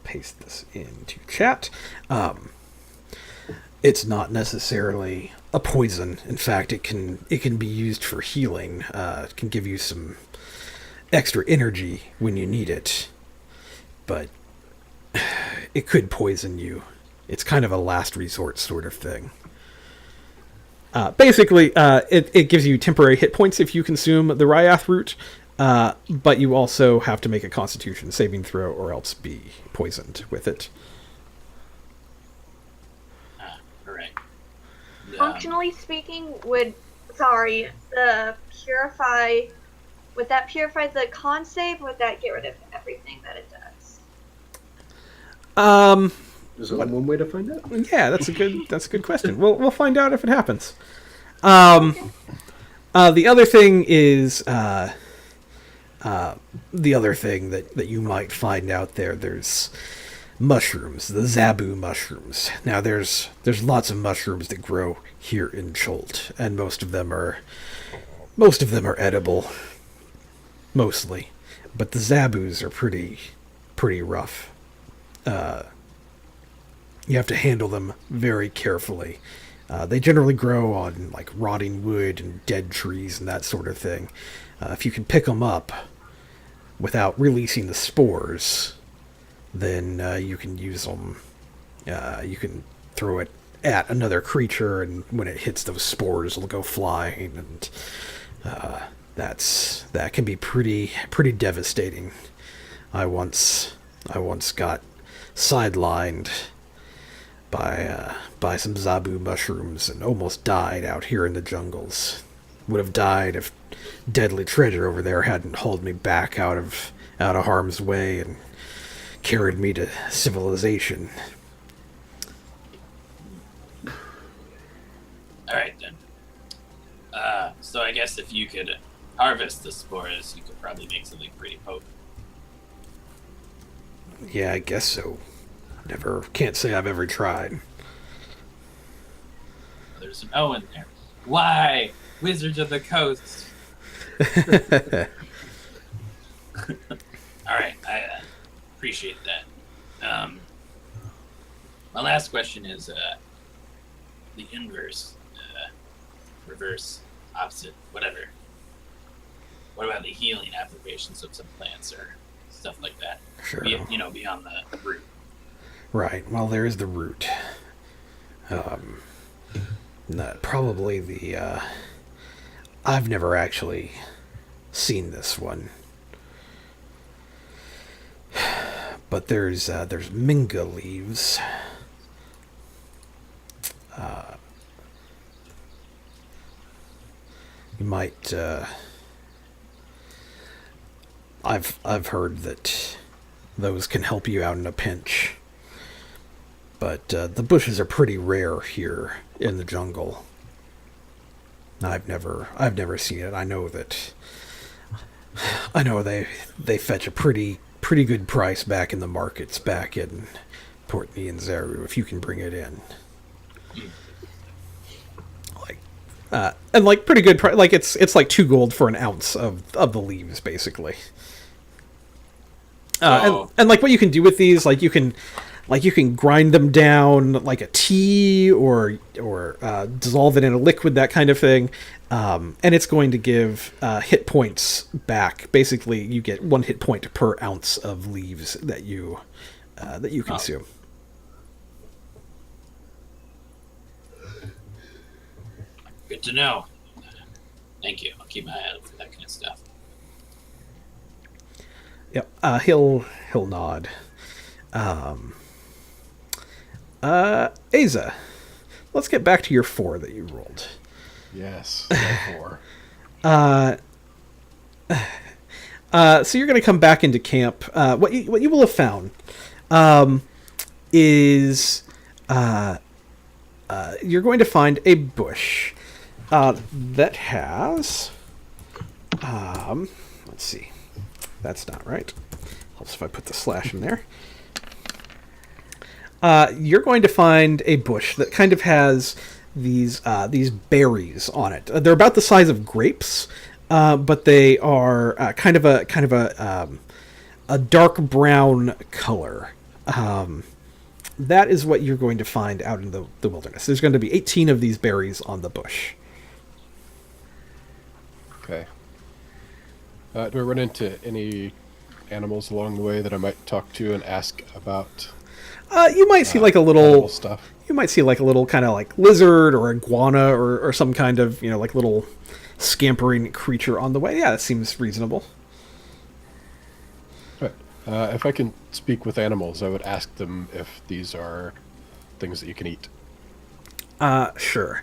paste this into chat. It's not necessarily a poison. In fact, it can be used for healing. It can give you some extra energy when you need it, but it could poison you. It's kind of a last resort sort of thing. Basically, it gives you temporary hit points if you consume the ryath root, but you also have to make a Constitution saving throw or else be poisoned with it. All right. Functionally speaking, would that purify the con save, or would that get rid of everything that it does? There's only one way to find out. Yeah, that's a good question. We'll find out if it happens. The other thing is the other thing that you might find out there. There's mushrooms, the Zabu mushrooms. Now there's lots of mushrooms that grow here in Chult, and most of them are edible, mostly. But the Zabus are pretty rough. You have to handle them very carefully. They generally grow on like rotting wood and dead trees and that sort of thing. If you can pick them up without releasing the spores, then you can use them. You can throw it at another creature, and when it hits those spores, it'll go flying, and that can be pretty devastating. I once got sidelined by some Zabu mushrooms and almost died out here in the jungles. Would have died if Deadly Treasure over there hadn't hauled me back out of harm's way and carried me to civilization. All right then. So I guess if you could harvest the spores, you could probably make something pretty potent. Yeah, I guess so. Can't say I've ever tried. There's an O in there. Why? Wizards of the Coast. All right, I appreciate that. My last question is the inverse. reverse, opposite, whatever. What about the healing applications of some plants or stuff like that? Sure. Beyond the root. Right. Well, there is the root. Probably the. I've never actually seen this one, but there's minga leaves. You might. I've heard that those can help you out in a pinch. But the bushes are pretty rare here in the jungle. I've never seen it. I know they fetch a pretty good price back in the markets back in Port Nianzaru if you can bring it in. Like pretty good price. Like it's like 2 gold for an ounce of the leaves basically. And like what you can do with these, like you can grind them down like a tea or dissolve it in a liquid, that kind of thing. And it's going to give hit points back. Basically, you get 1 hit point per ounce of leaves that you consume. Good to know. Thank you. I'll keep my eye out for that kind of stuff. Yep. He'll nod. Aza, let's get back to your 4 that you rolled. Yes, 4. So you're going to come back into camp. What you will have found is you're going to find a bush that has. Let's see. That's not right. Helps if I put the slash in there. You're going to find a bush that kind of has these berries on it. They're about the size of grapes, but they are kind of a dark brown color. That is what you're going to find out in the wilderness. There's going to be 18 of these berries on the bush. Okay. Do I run into any animals along the way that I might talk to and ask about? You might see like a little stuff. You might see like a little kind of like lizard or iguana or some kind of like little scampering creature on the way. Yeah, that seems reasonable. Right. If I can speak with animals, I would ask them if these are things that you can eat. Sure.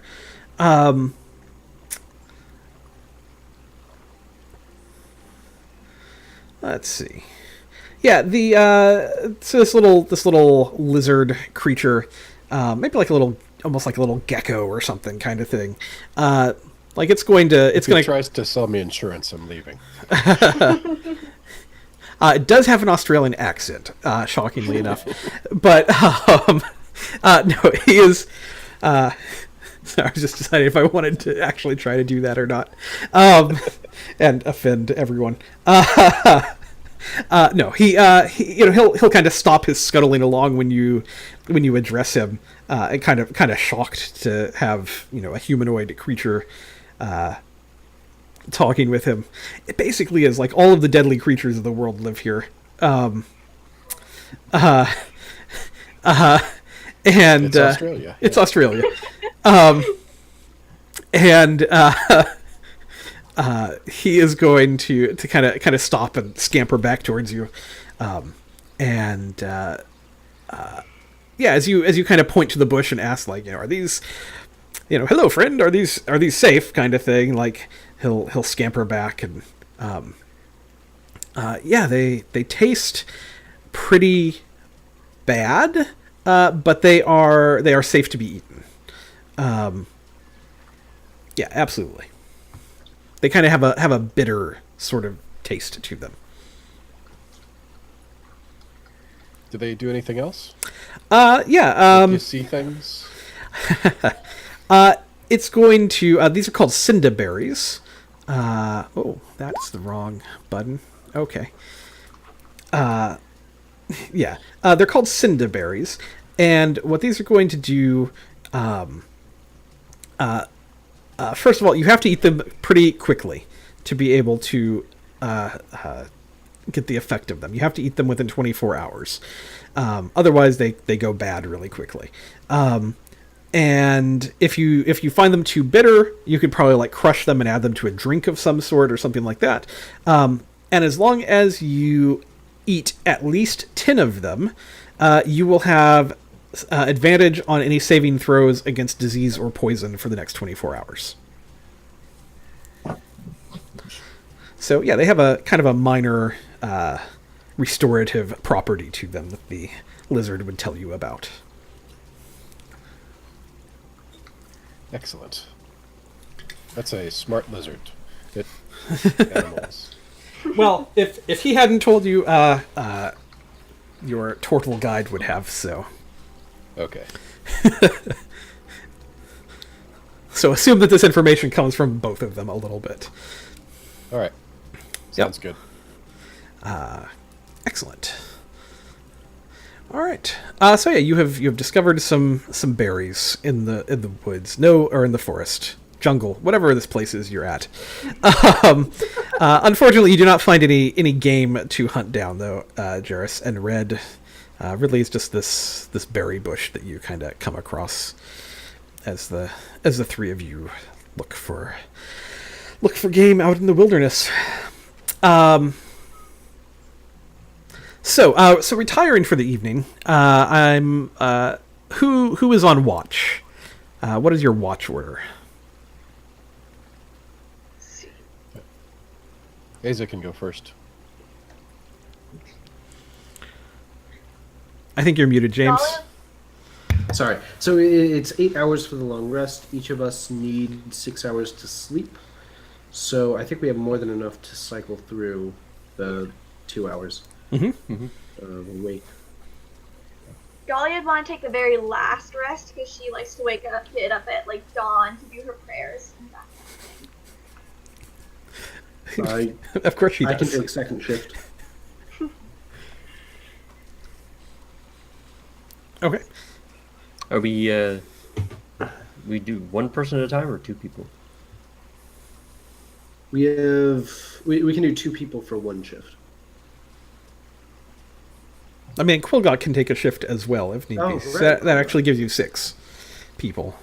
Let's see. Yeah, so this little lizard creature, maybe like almost like a little gecko or something kind of thing. Like it's going to. If it tries to sell me insurance, I'm leaving. It does have an Australian accent, shockingly enough, but no, he is. So I was just deciding if I wanted to actually try to do that or not, and offend everyone. No, he'll kind of stop his scuttling along when you address him, and kind of shocked to have a humanoid creature talking with him. It basically is like all of the deadly creatures of the world live here. And It's Australia. It's Australia. And he is going to kind of stop and scamper back towards you, yeah, as you kind of point to the bush and ask, like, are these, hello friend, are these safe, kind of thing. Like he'll scamper back and yeah, they taste pretty bad, but they are safe to be eaten. Yeah, absolutely. They kind of have a bitter sort of taste to them. Do they do anything else? Yeah. Do you see things? It's going to. These are called Cinda Berries. Oh, that's the wrong button. Okay. Yeah. They're called Cinda Berries, and what these are going to do. first of all, you have to eat them pretty quickly to be able to get the effect of them. You have to eat them within 24 hours. Otherwise, they go bad really quickly. And if you find them too bitter, you could probably like crush them and add them to a drink of some sort or something like that. And as long as you eat at least 10 of them, you will have advantage on any saving throws against disease or poison for the next 24 hours. So yeah, they have a kind of a minor restorative property to them that the lizard would tell you about. Excellent. That's a smart lizard. It animals. Well, if he hadn't told you, your turtle guide would have, so. Okay. So assume that this information comes from both of them a little bit. All right. Sounds good. Excellent. All right. So yeah, you have discovered some berries in the woods, or in the forest, jungle, whatever this place is you're at. Unfortunately, you do not find any game to hunt down, though, Jarrus and Red. Really, it's just this berry bush that you kind of come across as the three of you look for game out in the wilderness. So retiring for the evening, I'm who is on watch? What is your watch order? Asa can go first. I think you're muted, James. Sorry. So it's 8 hours for the long rest. Each of us need 6 hours to sleep. So I think we have more than enough to cycle through the 2 hours. Wait. Dahlia'd want to take the very last rest because she likes to get up at like dawn to do her prayers and that kind of thing. Of course she does. I can take second shift. Okay. Are we do one person at a time or two people? We can do 2 people for 1 shift. I mean, Quillgok can take a shift as well if need be. Right. So that actually gives you 6 people.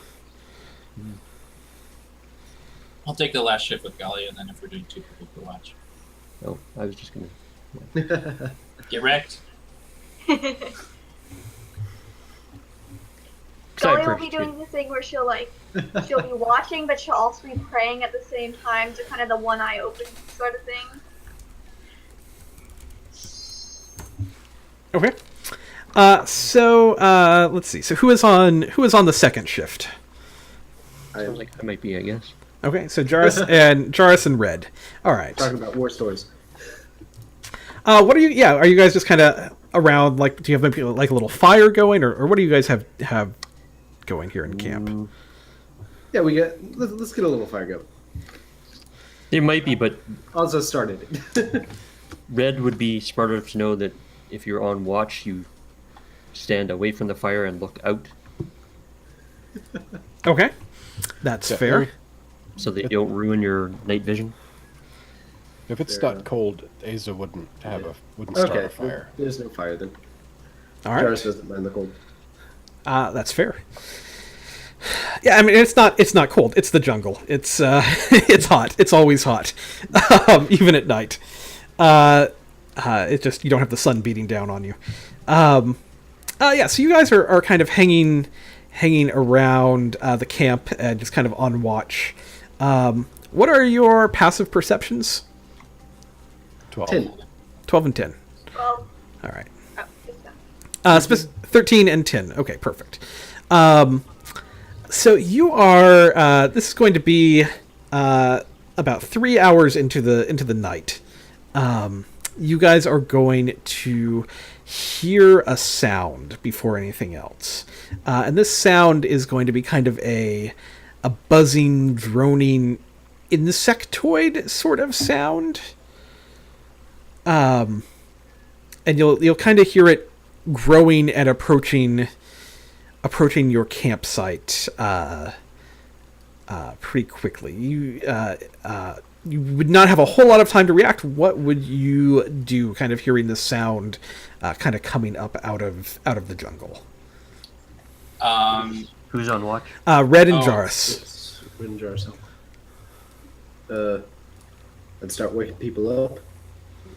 I'll take the last shift with Galia, and then if we're doing 2 people for watch. Oh, I was just gonna. Get wrecked. Dahlia will be doing the thing where she'll be watching, but she'll also be praying at the same time, to kind of the one eye open sort of thing. Okay. So let's see. So who is on the second shift? Sounds like I might be, I guess. Okay, so Jarrus and Red. All right. Talking about war stories. What are you? Yeah, are you guys just kind of around? Like, do you have maybe like a little fire going, or what do you guys have going here in camp? Yeah, let's get a little fire going. There might be, but Also started it. Red would be smart enough to know that if you're on watch, you stand away from the fire and look out, Okay, that's Yeah, fair. so that you don't ruin your night vision. If it's Fair not cold, Asa wouldn't start Okay, a fire. there's no fire then. All right, Jarrus doesn't mind the cold. that's fair. Yeah, I mean it's not cold. It's the jungle. It's it's hot. It's always hot, even at night. It's just you don't have the sun beating down on you. Yeah, so you guys are kind of hanging around the camp and just kind of on watch. What are your passive perceptions? 12. 10. 12 and 10. Well, All right. just 13 and 10. Okay, perfect. So you are. This is going to be about 3 hours into the night. You guys are going to hear a sound before anything else, and this sound is going to be kind of a buzzing, droning, insectoid sort of sound. And you'll kind of hear it growing and approaching your campsite pretty quickly. You would not have a whole lot of time to react. What would you do, kind of hearing the sound kind of coming up out of the jungle? Who's on watch? Red and Oh. Jarus. It's Rin Jarus. Let's start waking people up.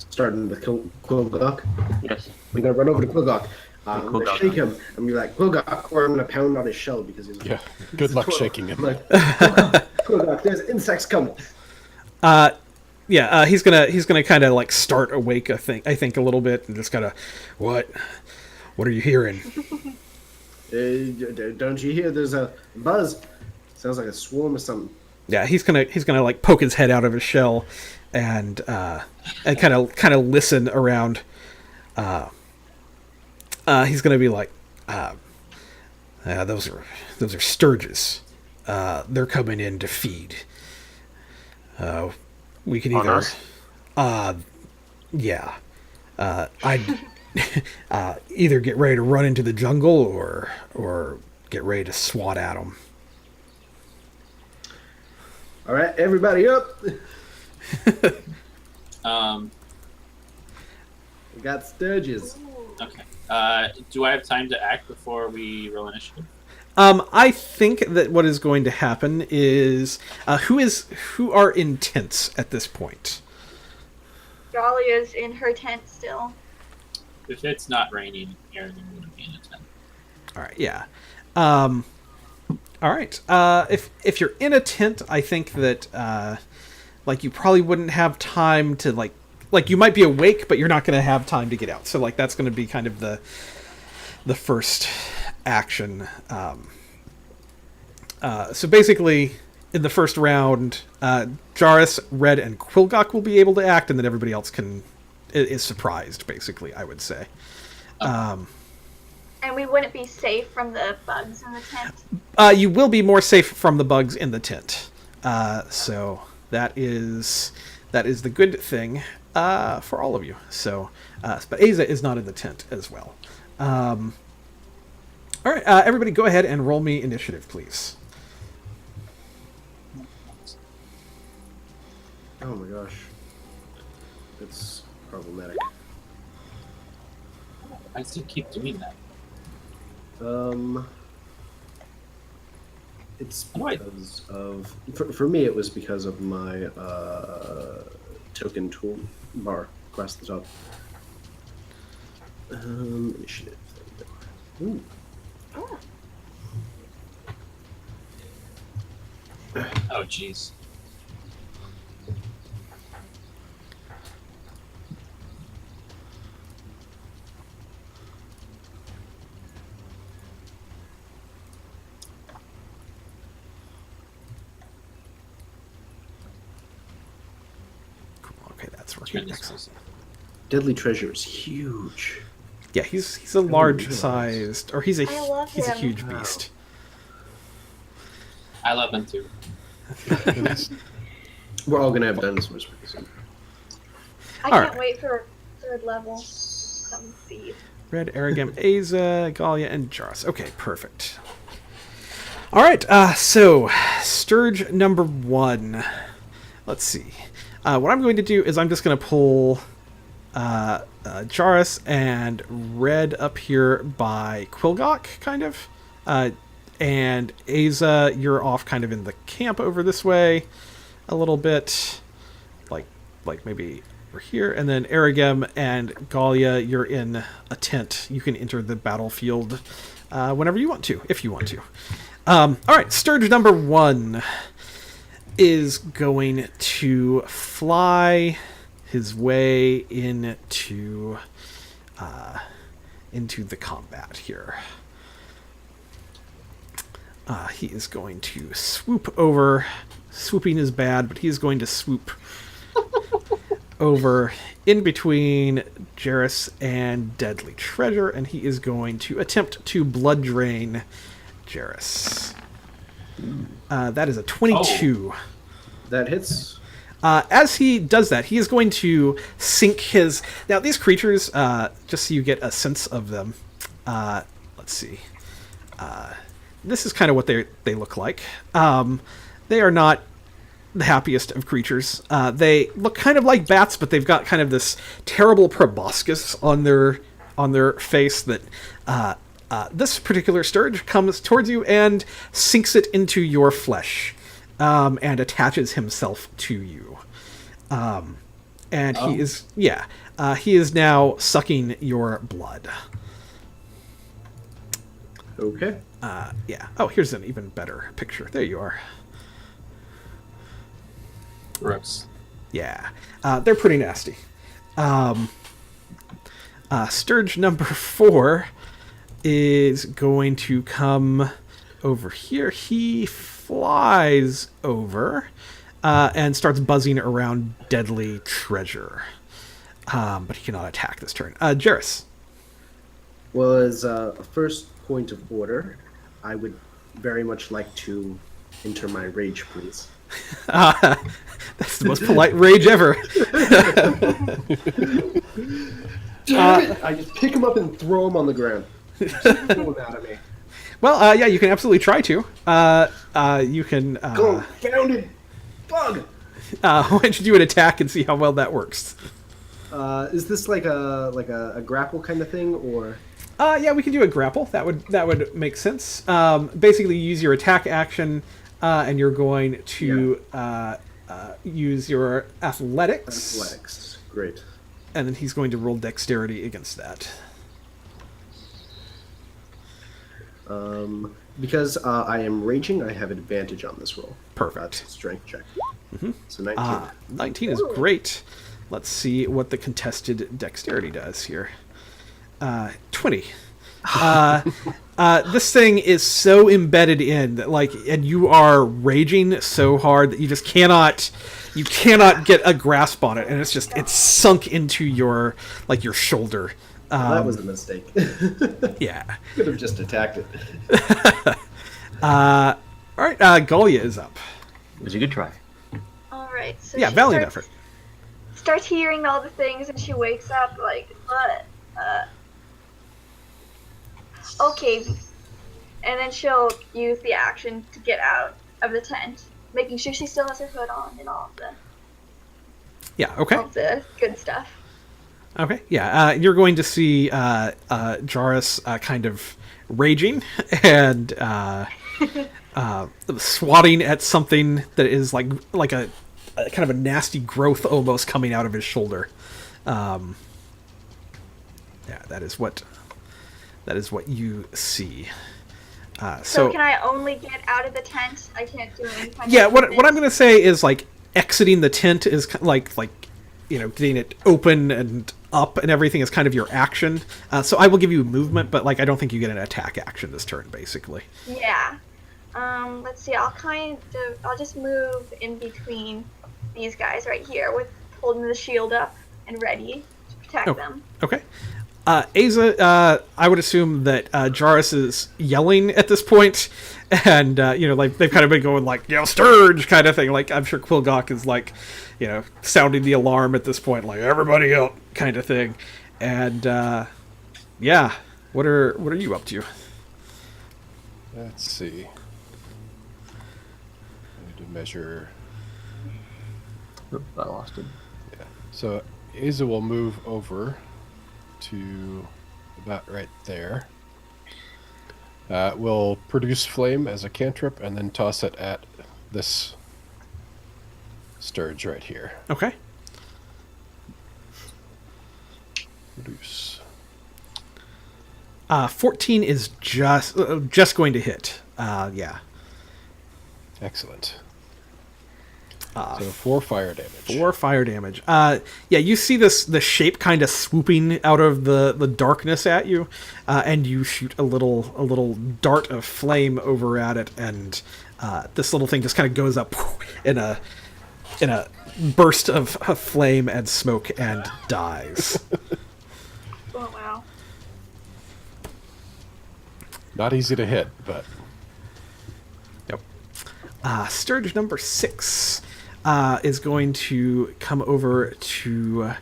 Starting with Quilgok. Yes. We're gonna run over to Quilgok. I'm Quilgok. gonna shake him and be like, Quilgok, or I'm gonna pound on his shell because he's Yeah. Good luck shaking him. I'm like, Quilgok, there's insects coming. He's gonna kind of like start awake. I think a little bit, and just kind of, what are you hearing? Don't you hear? There's a buzz. Sounds like a swarm or something. Yeah, he's gonna like poke his head out of his shell, and kind of listen around. He's gonna be like, those are Stirges. They're coming in to feed. We can On either, us? yeah, I'd either get ready to run into the jungle or get ready to swat at them. All right, everybody up. We got Stirges. Okay. Do I have time to act before we roll initiative? I think that what is going to happen is who are in tents at this point. Dahlia's in her tent still. If it's not raining here, then we wouldn't be in a tent. All right, yeah. All right. If you're in a tent, I think that like you probably wouldn't have time to like you might be awake, but you're not going to have time to get out. So like that's going to be kind of the first action. So basically, in the first round, Jarus, Red, and Quilgok will be able to act, and then everybody else is surprised. Basically, I would say. And we wouldn't be safe from the bugs in the tent. You will be more safe from the bugs in the tent. So that is the good thing for all of you. So, but Aza is not in the tent as well. All right, everybody, go ahead and roll me initiative, please. Oh my gosh, it's problematic. I still keep doing that. It's Right. because of for me it was because of my token tool bar across the top. Initiative. Ooh. Oh, jeez. Okay, that's Turn working. this Excellent. Deadly treasure is huge. Yeah, he's a large sized, or he's a I love him. huge Wow. beast. I love them too. We're all gonna have dinosaurs pretty soon. I All can't right. wait for third level. Some feed. Red, Arugam, Aza, Galia, and Jarus. Okay, perfect. All right, so Stirge number 1. Let's see. What I'm going to do is I'm just going to pull Jarus and Red up here by Quilgok, kind of. And Aza, you're off kind of in the camp over this way a little bit. Like maybe over here. And then Arugam and Galia, you're in a tent. You can enter the battlefield whenever you want to, if you want to. All right, Stirge number 1 is going to fly his way into the combat here. He is going to swoop over. Swooping is bad, but he is going to swoop over in between Jarus and Deadly Treasure, and he is going to attempt to blood drain Jarus. That is a 22. That hits. As he does that, he is going to sink his... Now, these creatures, just so you get a sense of them, let's see. This is kind of what they look like. They are not the happiest of creatures. They look kind of like bats, but they've got kind of this terrible proboscis on their face that this particular Stirge comes towards you and sinks it into your flesh and attaches himself to you. And he is now sucking your blood. Okay. Yeah. Oh, here's an even better picture. There you are. Gross. Yeah. They're pretty nasty. Stirge number 4 is going to come over here. He flies over and starts buzzing around deadly treasure. But he cannot attack this turn. Jarrus. Well, as a first point of order, I would very much like to enter my rage, please. That's the most polite rage ever. Damn it! I just pick him up and throw him on the ground. Just pull him out of me. Well, yeah, you can absolutely try to. You can. Confounded bug! Why don't you do an attack and see how well that works? Is this like a grapple kind of thing, or? Yeah, we can do a grapple. That would make sense. Basically, you use your attack action, and you're going to use your athletics. Athletics, great. And then he's going to roll dexterity against that. Because I am raging, I have advantage on this roll. Perfect. That's a strength check. Mm-hmm. So 19. 19 is great. Let's see what the contested dexterity does here. 20. This thing is so embedded in that, and you are raging so hard that you just cannot get a grasp on it, and it's sunk into your shoulder. That was a mistake. Yeah. Could have just attacked it. All right, Golia is up. It was a good try. All right. So Yeah, she valiant effort. Starts hearing all the things, and she wakes up like, what? Okay. And then she'll use the action to get out of the tent, making sure she still has her hood on and all Yeah. of the good stuff. Okay. Yeah. You're going to see Jarrus kind of raging and swatting at something that is like a kind of a nasty growth almost coming out of his shoulder. Yeah, that is what you see. So can I only get out of the tent? I can't do any kind Yeah, of what I'm going to say is exiting the tent is like getting it open and up and everything is kind of your action. So I will give you movement, but I don't think you get an attack action this turn, basically. Yeah. Let's see. I'll just move in between these guys right here with holding the shield up and ready to protect them. Okay. Aza, I would assume that Jarrus is yelling at this point, and they've kind of been going Stirge kind of thing. I'm sure Quilgok is sounding the alarm at this point, everybody up kind of thing. And yeah, what are you up to? Let's see. I need to measure. Oop, I lost it. Yeah. So Aza will move over to about right there. We'll produce flame as a cantrip and then toss it at this Stirge right here. Okay. Produce. 14 is just going to hit. Yeah. Excellent. So 4 fire damage. 4 fire damage. Yeah, you see the shape kind of swooping out of the darkness at you, and you shoot a little dart of flame over at it, and this little thing just kind of goes up in a burst of flame and smoke and dies. Oh wow. Not easy to hit, but Yep. Stirge number 6 is going to come over to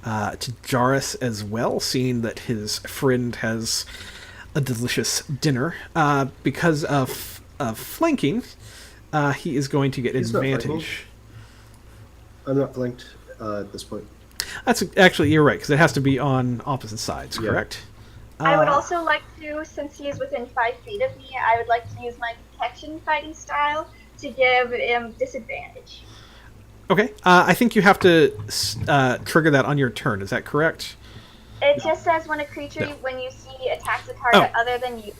Jarrus as well, seeing that his friend has a delicious dinner. Because of flanking, he is going to get He's not fighting. advantage. I'm not flanked at this point. That's actually, you're right, because it has to be on opposite sides, Yeah. correct? I would also like to, since he is within 5 feet of me, I would like to use my protection fighting style to give him disadvantage. Okay, I think you have to trigger that on your turn. Is that correct? It just says when a creature, when you see, attacks a target other than you.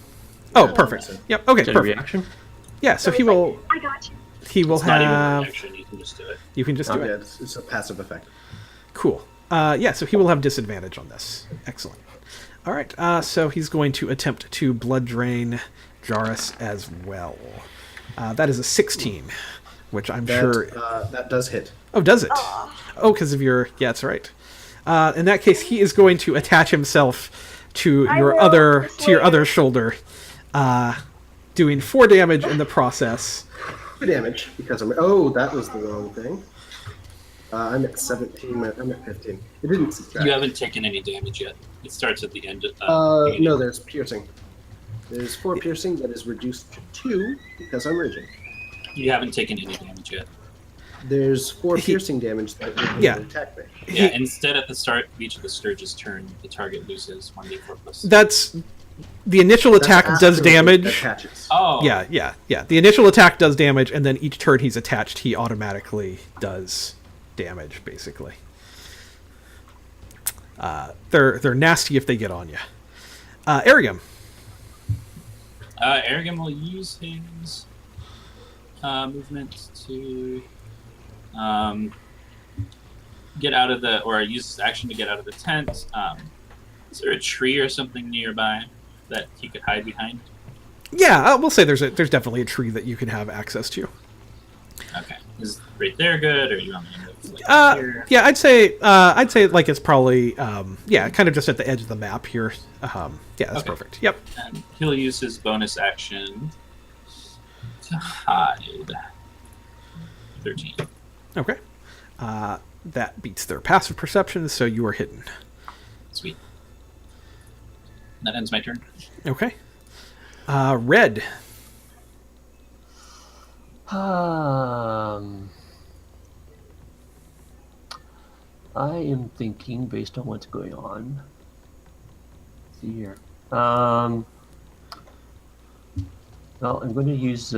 Oh, perfect. Yep. Okay, Is that a perfect. reaction? Yeah. So he's he will. Like, I got you. He will It's not even a have. reaction. You can just do it. You can just do Yeah, it. it's a passive effect. Cool. Yeah. So he will have disadvantage on this. Excellent. All right. So he's going to attempt to blood drain Jarrus as well. That is a 16, which I'm sure. That does hit. Oh, does it? Aw. Oh, because of your. Yeah, that's right. In that case, he is going to attach himself to I your will other persuade. shoulder, doing 4 damage in the process. 2 damage because I'm. Oh, that was the wrong thing. I'm at 17. I'm at 15. It didn't subtract. You haven't taken any damage yet. It starts at the end. No, there's piercing. There's 4 piercing that is reduced to 2 because I'm raging. You haven't taken any damage yet. There's 4 piercing damage that would Yeah. attack me. Yeah, instead at the start of each of the Stirges' turn, the target loses 1d4 plus. That's the initial That's attack after does it damage. attaches. Oh. Yeah. The initial attack does damage, and then each turn he's attached, he automatically does damage, basically. They're nasty if they get on you. Arugam. Arugam will use his movement to get out of the, or use his action to get out of the tent. Is there a tree or something nearby that he could hide behind? Yeah, we'll say there's definitely a tree that you can have access to. Okay, is right there good, or you want me to move like here? Yeah, I'd say like it's probably kind of just at the edge of the map here. Yeah, that's Okay. perfect. Yep. And he'll use his bonus action to hide. 13. Okay. That beats their passive perception, so you are hidden. Sweet. That ends my turn. Okay. Red. I am thinking based on what's going on. Let's see here. Well, I'm going to use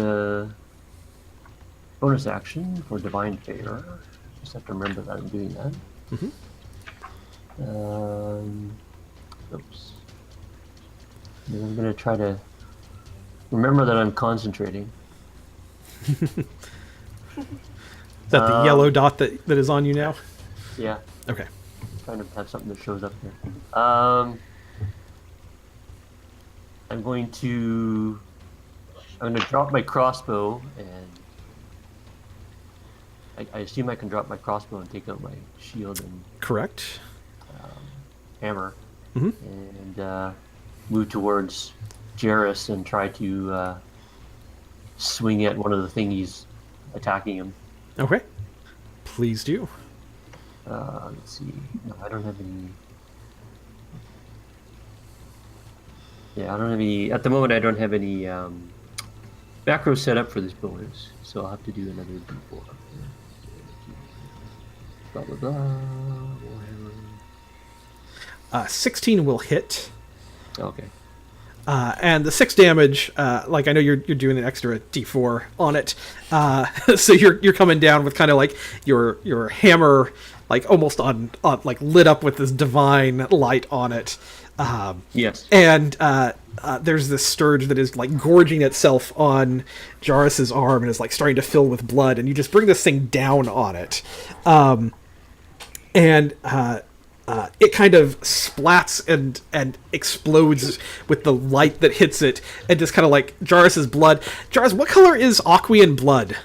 bonus action for divine favor. Just have to remember that I'm doing that. Oops. And I'm going to try to remember that I'm concentrating. Is that the yellow dot that is on you now? Yeah. Okay. Trying to have something that shows up here. I'm going to drop my crossbow, and I assume I can drop my crossbow and take out my shield and Correct. hammer, Mhm. and move towards Jarrus and try to swing at one of the thingies attacking him. Okay. Please do. Let's see. No, I don't have any. Yeah, I don't have any. At the moment, I don't have any macro set up for this bonus, so I'll have to do another D4. Blah blah blah. 16 will hit. Okay. And the 6 damage, like I know you're doing an extra D4 on it, so you're coming down with kind of like your hammer, like almost on like lit up with this divine light on it. Yes. And there's this Stirge that is like gorging itself on Jarrus's arm and is like starting to fill with blood, and you just bring this thing down on it, and it kind of splats and explodes with the light that hits it, and just kind of like Jarrus's blood. Jarrus, what color is Aquean blood?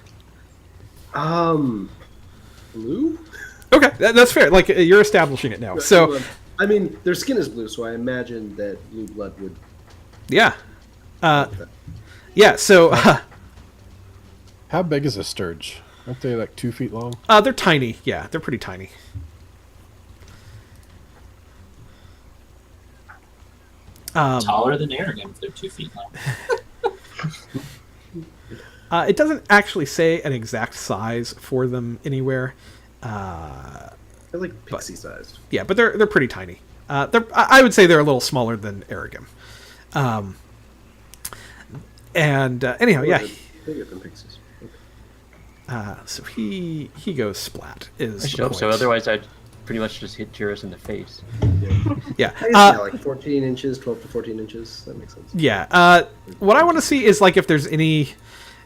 Blue? Okay, that's fair. Like you're establishing it now. So, I mean, their skin is blue, so I imagine that blue blood would. yeah, yeah. So How big is a Stirge? Aren't they like 2 feet long? they're tiny. Yeah, they're pretty tiny. Taller than Arugam if they're 2 feet long. It doesn't actually say an exact size for them anywhere. They're like pixie-sized. Yeah, but they're pretty tiny. I would say they're a little smaller than Arugam. Anyhow, yeah. Bigger than pixies. Okay. So he goes splat. Is I should hope so. Otherwise, I'd pretty much just hit Jairus in the face. Yeah. Yeah, like 14 inches, 12 to 14 inches. That makes sense. Yeah. What I want to see is like if there's any,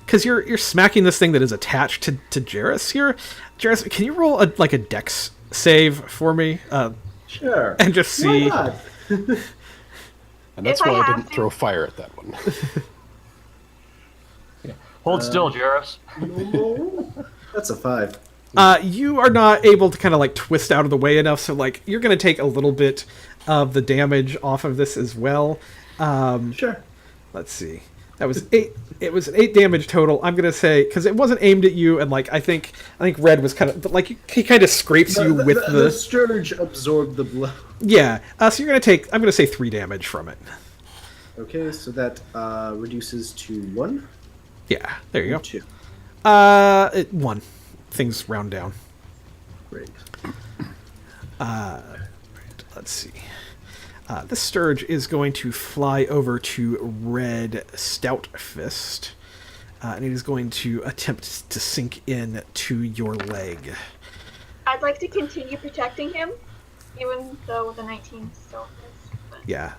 because you're smacking this thing that is attached to Jairus here. Jairus, can you roll a dex save for me? Sure. And just see. Why not? And that's If I why I have didn't to- throw fire at that one. Hold still, Jairus. That's a 5. You are not able to kind of like twist out of the way enough, so like you're going to take a little bit of the damage off of this as well. Sure. Let's see. That was 8. It was an 8 damage total. I'm going to say because it wasn't aimed at you, and like I think Red was kind of like he kind of scrapes you with the Stirge absorbed the blow. Yeah. So you're going to take. I'm going to say 3 damage from it. Okay, so that reduces to 1. Yeah. There you go. 2. 1. Things round down. Great. Let's see. This Stirge is going to fly over to Red Stout Fist, and it is going to attempt to sink in to your leg. I'd like to continue protecting him, even though the 19 still is. But... Yeah.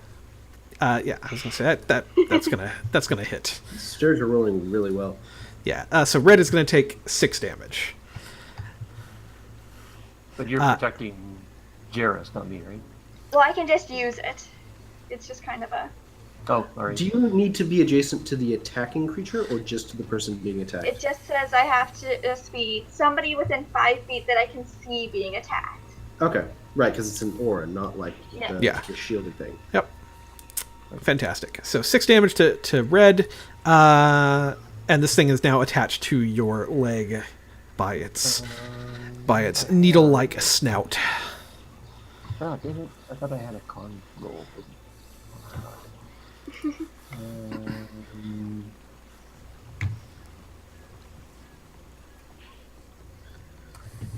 Yeah, I was gonna say that's gonna hit. Stirge are rolling really well. Yeah. So Red is gonna take 6 damage. But you're protecting Jairus, not me, right? Well, I can just use it. It's just kind of a... Oh, all right. Do you need to be adjacent to the attacking creature or just to the person being attacked? It just says I have to just be somebody within 5 feet that I can see being attacked. Okay, right, because it's an aura, not like Yeah. the shielded thing. Yep. Fantastic. So 6 damage to Red, and this thing is now attached to your leg by its needle-like snout. Oh, damn it. I thought I had a con roll.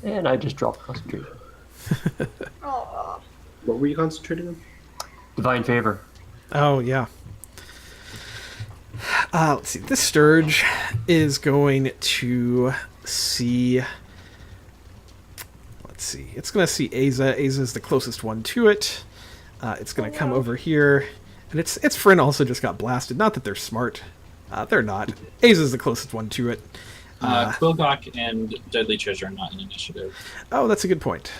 And I just dropped concentration. Oh. What were you concentrating on? Divine favor. Oh, yeah. Let's see. This Stirge is going to see... Let's see. It's going to see Aza. Aza is the closest one to it. It's going to come over here. And its friend also just got blasted. Not that they're smart. They're not. Aza is the closest one to it. Quillgawk and Deadly Treasure are not in initiative. Oh, that's a good point.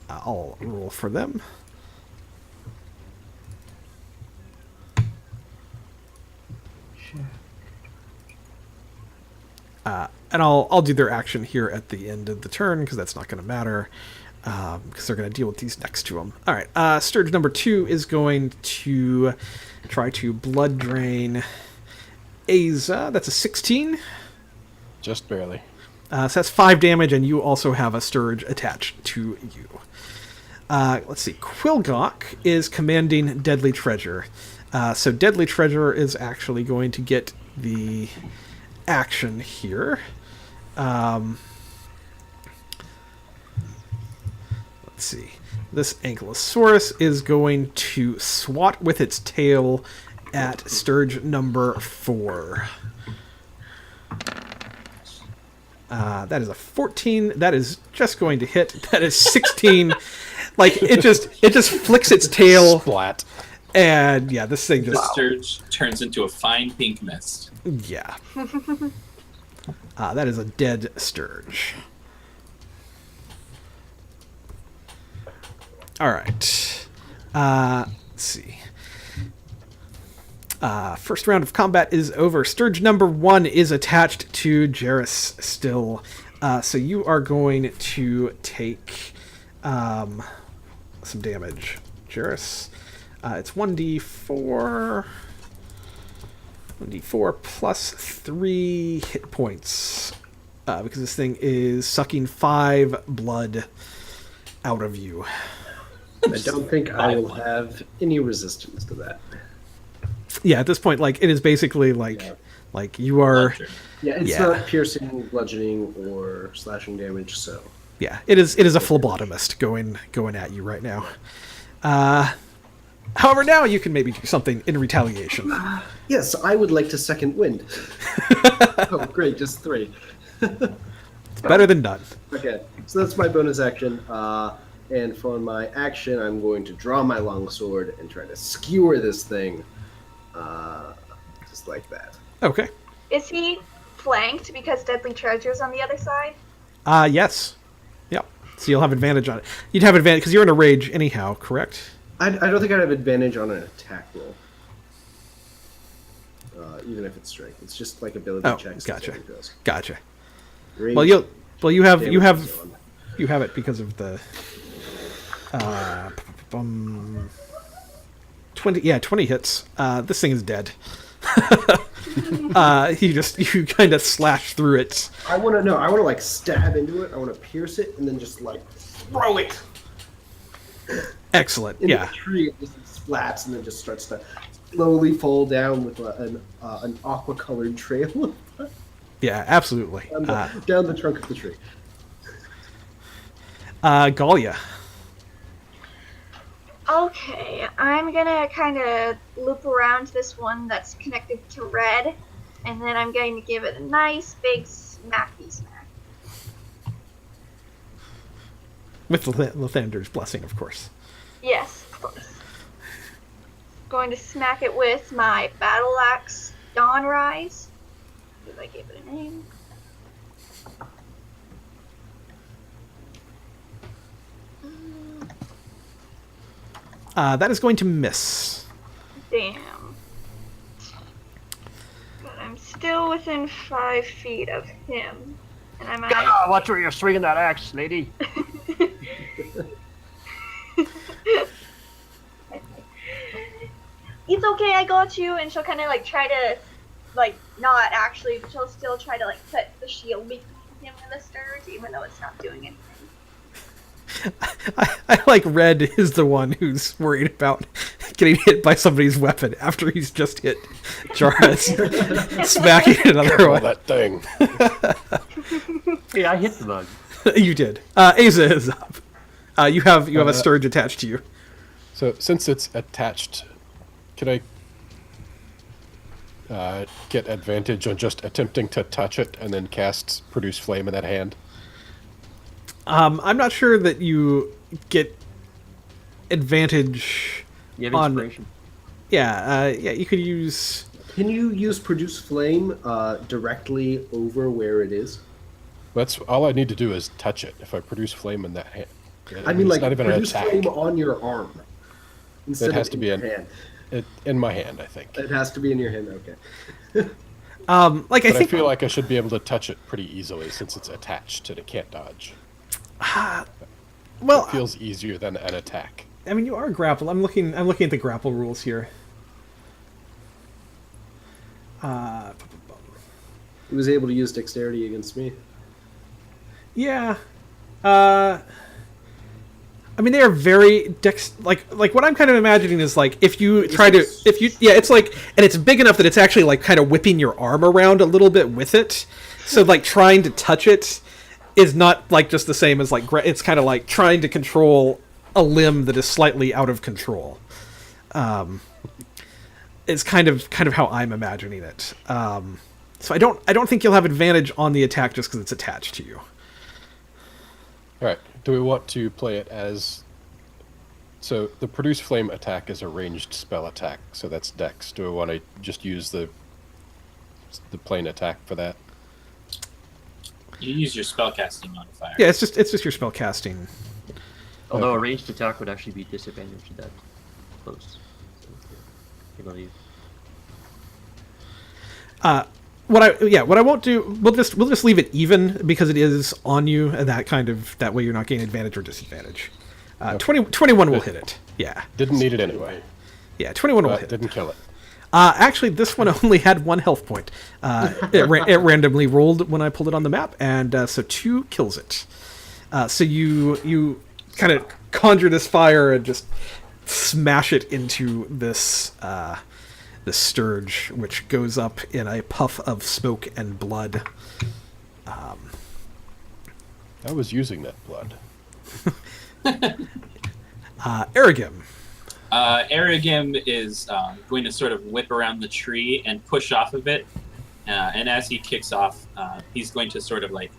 I'll roll for them. And I'll do their action here at the end of the turn because that's not going to matter because they're going to deal with these next to them. All right, Stirge number 2 is going to try to blood drain Aza. That's a 16. Just barely. So that's 5 damage, and you also have a Stirge attached to you. Let's see. Quillgawk is commanding Deadly Treasure. So Deadly Treasure is actually going to get the action here. Let's see. This Ankylosaurus is going to swat with its tail at Stirge number 4. That is a 14. That is just going to hit. That is 16. Like it just flicks its tail, Splat. and yeah, this thing The just Stirge turns into a fine pink mist. yeah. That is a dead Stirge. All right. Let's see. First round of combat is over. Stirge number 1 is attached to Jairus still. So you are going to take some damage. Jairus. It's 1d4. 1d4 plus 3 hit points. Because this thing is sucking 5 blood out of you. I don't think I will have any resistance to that. Yeah, at this point, like, it is basically like Like you are. Latrine. Yeah, it's Yeah. not piercing, bludgeoning, or slashing damage, so. Yeah, it is a phlebotomist going at you right now. However, now you can maybe do something in retaliation. Yes, I would like to second wind. Oh, great, just 3. It's better than none. Okay, so that's my bonus action. And for my action, I'm going to draw my longsword and try to skewer this thing. Just like that. Okay. Is he flanked because Deadly Treasure's on the other side? Yes. Yep. So you'll have advantage on it. You'd have advantage because you're in a rage anyhow, correct? I don't think I'd have advantage on an attack roll. Even if it's strength. It's just like ability Oh, checks. gotcha. and goes. Gotcha. Rage, Well, you have damage is on. it because of the 20 hits. This thing is dead. You kind of slash through it. I want to like stab into it. I want to pierce it and then just like throw it Excellent. into Yeah. the tree. It just splats and then just starts to slowly fall down with an aqua-colored trail Yeah, absolutely. down the trunk of the tree. Galia. Okay, I'm gonna kind of loop around this one that's connected to red, and then I'm going to give it a nice big smacky smack. With Lathander's blessing, of course. Yes, of course. Going to smack it with my battle axe Dawn Rise. If I gave it a name. That is going to miss. Damn. But I'm still within 5 feet of him. And I'm at... Ah, watch where you're swinging that axe, lady. It's okay, I got you. And she'll kind of like try to, like, not actually, but she'll still try to like put the shield between him and the Stirges, even though it's not doing anything. I like Red is the one who's worried about getting hit by somebody's weapon after he's just hit Jarrus, smacking another Careful one. that thing. Hey, I hit the bug. You did. Asa is up. You have a Stirge attached to you. So since it's attached, can I get advantage on just attempting to touch it and then cast Produce Flame in that hand? I'm not sure that you get advantage You have on. inspiration. Yeah, you could use. Can you use Produce Flame directly over where it is? That's all I need to do is touch it. If I produce flame in that hand, I mean, it's like, not even an produce attack. flame on your arm. Instead It has of to in be your in hand. in my hand, I think. It has to be in your hand, okay. Like I But I think. feel like I should be able to touch it pretty easily since it's attached and it can't dodge. Well, It feels easier than an attack. I mean, you are grapple. I'm looking at the grapple rules here. He was able to use dexterity against me. Yeah. I mean, they are very like what I'm kind of imagining is like if you try to it's like, and it's big enough that it's actually like kind of whipping your arm around a little bit with it. So like trying to touch it is not like just the same as like it's kind of like trying to control a limb that is slightly out of control. It's kind of how I'm imagining it. So I don't think you'll have advantage on the attack just because it's attached to you. All right. Do we want to play it as... So the Produce Flame attack is a ranged spell attack, so that's Dex. Do we want to just use the plain attack for that? You use your spellcasting modifier. Yeah, it's just your spell casting. Although a ranged attack would actually be disadvantaged to that close. I believe. What I won't do, we'll just leave it even because it is on you, and that way you're not getting advantage or disadvantage. 21 will hit it. Yeah. Didn't need it anyway. Yeah, 21 will But hit didn't it. kill it. Actually, this one only had 1 health point. It randomly rolled when I pulled it on the map, and so 2 kills it. So you kind of conjure this fire and just smash it into this the Stirge, which goes up in a puff of smoke and blood. I was using that blood. Arugam. Arugam is going to sort of whip around the tree and push off of it. And as he kicks off, he's going to sort of like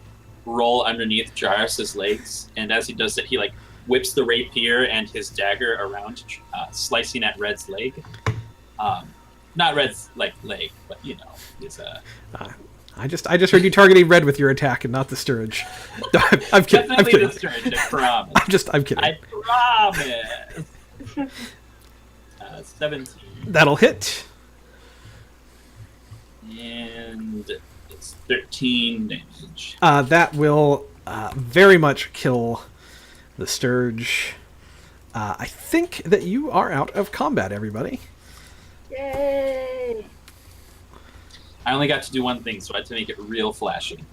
roll underneath Jarrus's legs. And as he does that, he like whips the rapier and his dagger around, slicing at Red's leg. Not Red's like leg, but you know, his I just heard you targeting Red with your attack and not the Stirge. No, I'm kidding. I'm definitely kidding. the Stirge, I promise. I'm kidding. I promise. 17. That'll hit. And it's 13 damage. That will very much kill the Stirge. I think that you are out of combat, everybody. Yay! I only got to do one thing, so I had to make it real flashy.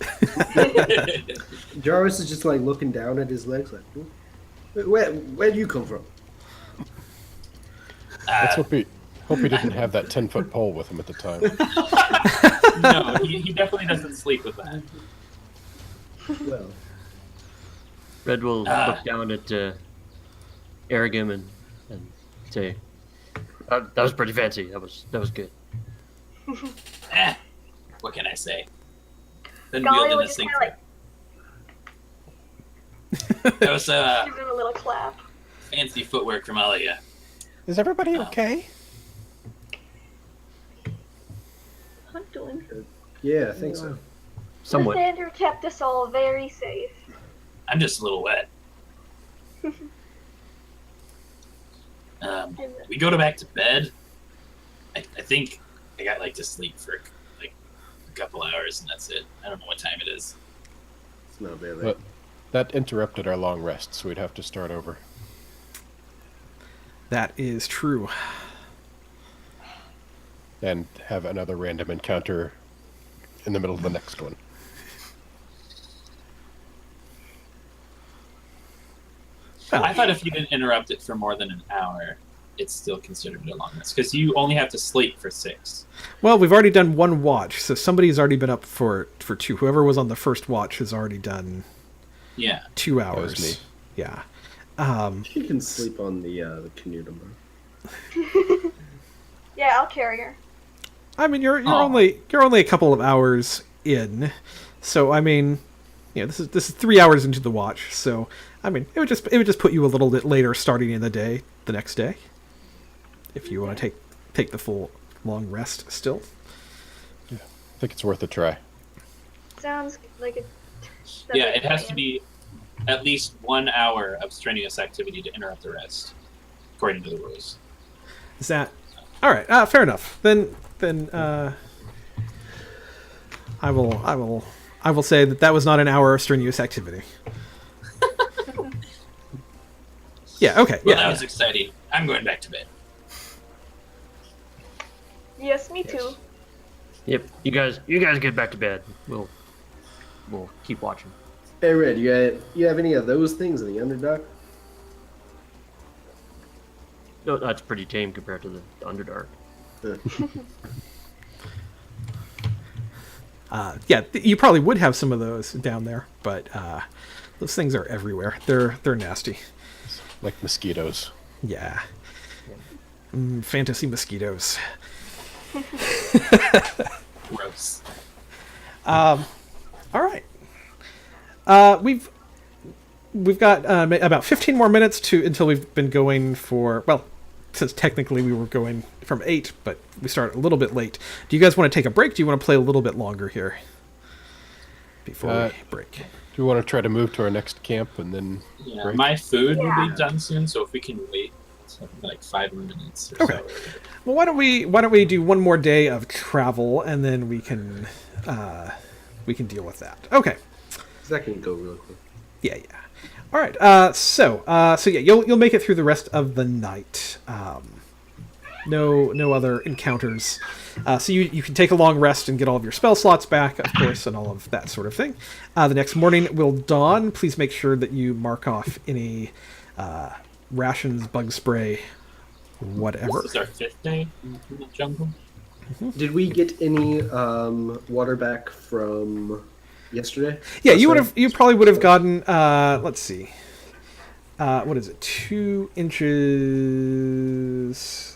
Jarvis is just like looking down at his legs, like, where'd you come from? Let's hope he didn't have that 10-foot pole with him at the time. No, he definitely doesn't sleep with that. Well, Red will look down at Arugam and say, "That was pretty fancy. That was good." What can I say? Been Golly wielding was this just thing. kind of That was like give him a little clap. fancy footwork from Alia. Is everybody okay? I'm doing good. yeah, I think so. Somewhat. Lysander kept us all very safe. I'm just a little wet. We go back to bed. I think I got like to sleep for like a couple hours and that's it. I don't know what time it is. It's not bad. But that interrupted our long rest, so we'd have to start over. That is true. And have another random encounter in the middle of the next one. Well, I thought if you didn't interrupt it for more than an hour, it's still considered a long rest because you only have to sleep for 6. well, we've already done one watch, so somebody's already been up for 2. Whoever was on the first watch has already done Yeah. 2 hours. That was me. Yeah. You can sleep on the canoe tomorrow. Yeah, I'll carry her. I mean, you're Aw. only a couple of hours in, so I mean, you know, this is 3 hours into the watch. So I mean, it would just put you a little bit later, starting in the day, the next day, if you want to take the full long rest still. I think it's worth a try. Sounds like a. Yeah, it has to be at least 1 hour of strenuous activity to interrupt the rest, according to the rules. Is that all right? Fair enough. Then I will say that was not an hour of strenuous activity. Yeah. Okay. Well, Yeah. that was exciting. I'm going back to bed. Yes, me too. Yep. You guys get back to bed. We'll keep watching. Hey, Red, you have any of those things in the Underdark? No, that's pretty tame compared to the Underdark. Yeah, you probably would have some of those down there, but those things are everywhere. They're nasty. Like mosquitoes. Yeah. Fantasy mosquitoes. Gross. All right. We've got about 15 more minutes until we've been going for, well, since technically we were going from 8, but we started a little bit late. Do you guys want to take a break? Do you want to play a little bit longer here before we break? Do we want to try to move to our next camp and then Yeah, break? my food will Yeah. be done soon, so if we can wait like 5 minutes or Okay. so. Well, why don't we do one more day of travel, and then we can deal with that. Okay. That can go real quick. Yeah. All right. So yeah, you'll make it through the rest of the night. No other encounters. So you can take a long rest and get all of your spell slots back, of course, and all of that sort of thing. The next morning will dawn. Please make sure that you mark off any rations, bug spray, whatever. This is our 5th day in the jungle. Did we get any water back from yesterday? Yeah, Last you would night? have. You probably would have gotten. Let's see. What is it? 2 inches.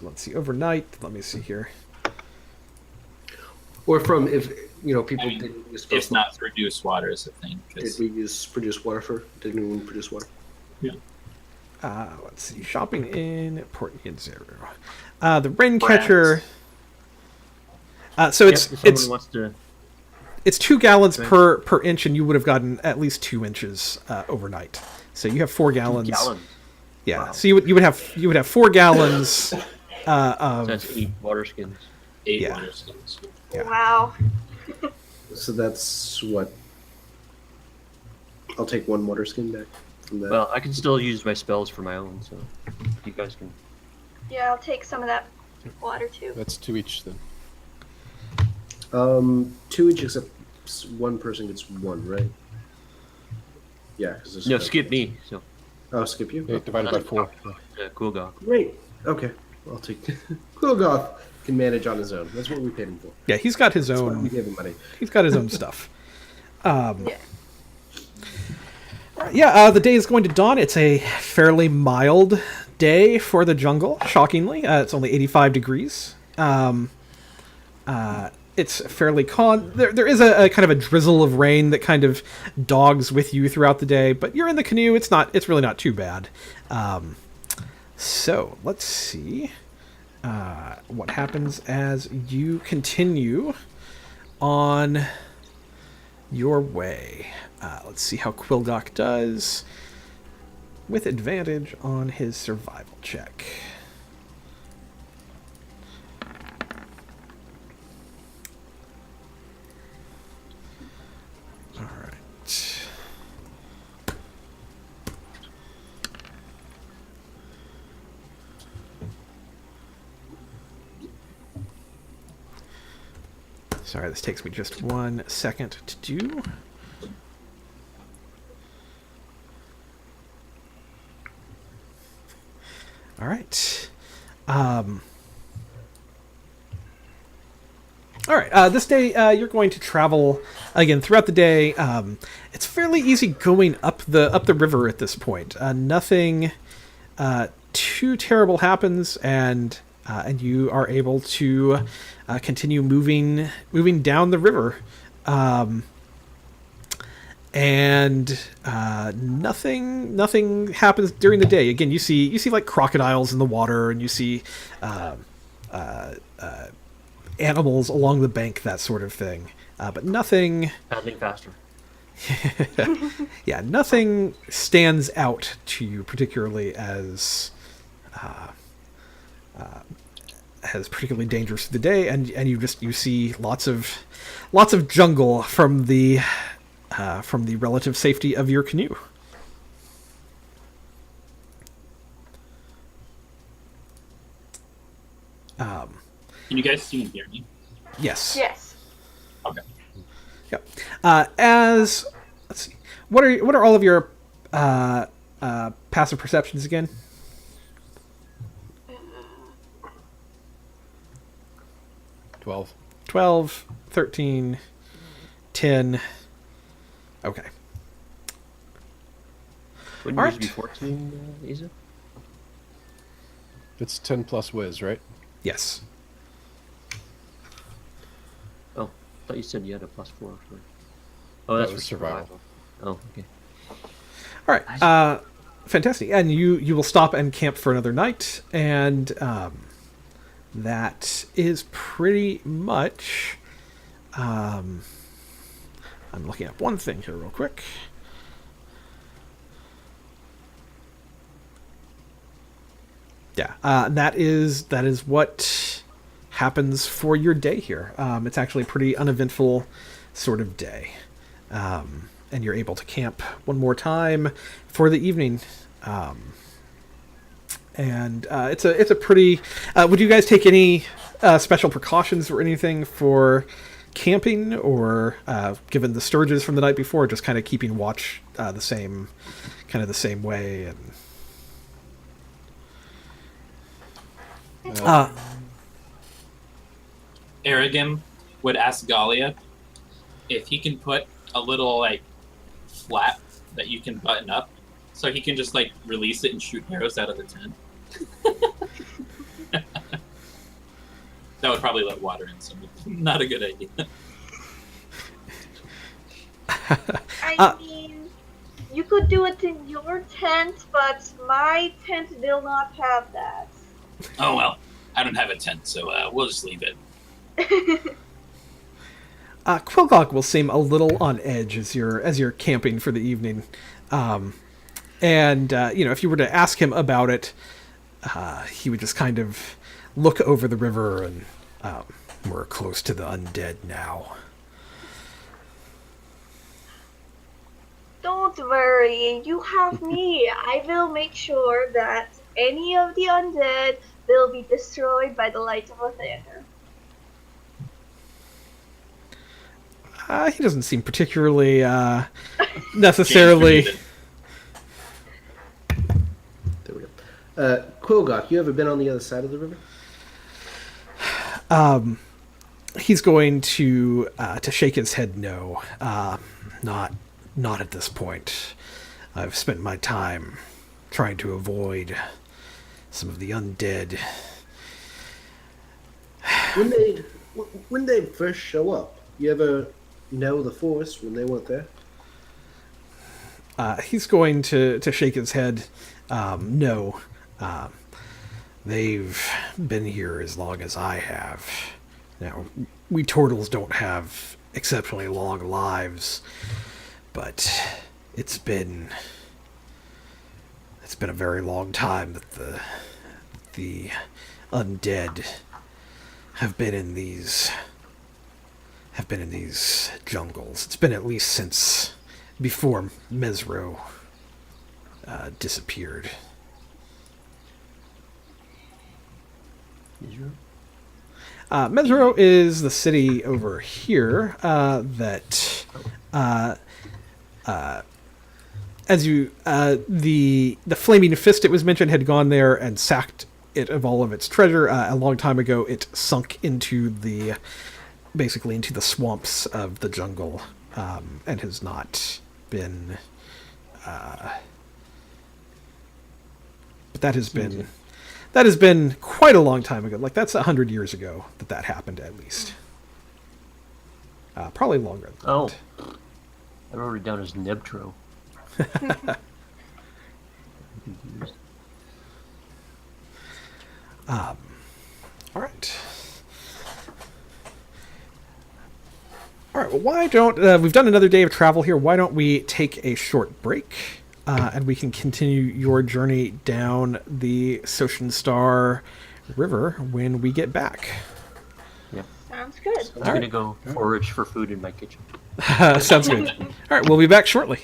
Let's see. Overnight. Let me see here. Or from if people didn't use If not produced water is a thing. Did we use produced water for? Did anyone produce water? Yeah. Let's see. Shopping in Port Nyanzaru. The rain catcher. So Yep, if someone wants to. it's 2 gallons per inch, and you would have gotten at least 2 inches overnight. So you have 4 gallons. Gallons. Yeah. Wow. So you would have 4 gallons of. That's 8 water skins. 8 Yeah. water skins. Yeah. Wow. So that's what. I'll take 1 water skin back from that. Well, I can still use my spells for my own, so you guys can. Yeah, I'll take some of that water too. That's 2 each then. 2 each except one person gets 1, right? Yeah, because No, skip me. So Oh, skip you. 8 divided by 4. cool guy. Great. Okay, I'll take. Kulgoth can manage on his own. That's what we paid him for. Yeah, he's got his That's why we own. gave him money. He's got his own stuff. Yeah. Yeah, the day is going to dawn. It's a fairly mild day for the jungle, shockingly. It's only 85 degrees. It's fairly calm. There is a kind of a drizzle of rain that kind of dogs with you throughout the day, but you're in the canoe. It's really not too bad. So let's see what happens as you continue on your way. Let's see how Quilgok does with advantage on his survival check. All right. Sorry, this takes me just 1 second to do. All right. All right. This day, you're going to travel again throughout the day. It's fairly easy going up the river at this point. Nothing too terrible happens, and you are able to continue moving down the river. And nothing happens during the day. Again, you see like crocodiles in the water, and you see animals along the bank, that sort of thing. But nothing. Paddling faster. Yeah, nothing stands out to you particularly as particularly dangerous through the day, and you see lots of jungle from the relative safety of your canoe. Can you guys see and hear me? Yes. Yes. Okay. Yep. Let's see. What are all of your passive perceptions again? 12. 12, 13, 10. Okay. Wouldn't All yours right. be 14, Isa? It's 10 plus whiz, right? Yes. Oh, I thought you said you had a +4. Oh, that's was for survival. Oh, okay. All right. Fantastic. And you will stop and camp for another night, and that is pretty much. I'm looking up one thing here real quick. Yeah, that is what happens for your day here. It's actually a pretty uneventful sort of day, and you're able to camp one more time for the evening. And it's a pretty. Would you guys take any special precautions or anything for camping, or given the Stirges from the night before, just kind of keeping watch the same way? And Arugam would ask Galia if he can put a little like flap that you can button up, so he can just like release it and shoot arrows out of the tent. That would probably let water in, so not a good idea. I mean, you could do it in your tent, but my tent will not have that. Oh well, I don't have a tent, so we'll just leave it. Quilgog will seem a little on edge as you're camping for the evening, and if you were to ask him about it, he would just kind of look over the river and we're close to the undead now. Don't worry, you have me. I will make sure that any of the undead will be destroyed by the light of Lathander. He doesn't seem particularly necessarily. There we go. Quilgok, you ever been on the other side of the river? He's going to shake his head no. Not at this point. I've spent my time trying to avoid some of the undead. When they first show up, you ever know the forest when they weren't there? He's going to shake his head. No. They've been here as long as I have. Now, we turtles don't have exceptionally long lives, but it's been a very long time that the undead have been in these jungles. It's been at least since before Mesro disappeared. Mesro is the city over here that as you the Flaming Fist, it was mentioned, had gone there and sacked it of all of its treasure. A long time ago, it sunk into the swamps of the jungle, and has not been. But that has been quite a long time ago. Like, that's 100 years ago that happened, at least. Probably longer than that. I wrote it down as Nebtro. All right. Well, why don't we've done another day of travel here? Why don't we take a short break, and we can continue your journey down the Soshin Star River when we get back. Yeah. Sounds good. I'm going to go forage for food in my kitchen. Sounds good. All right, we'll be back shortly.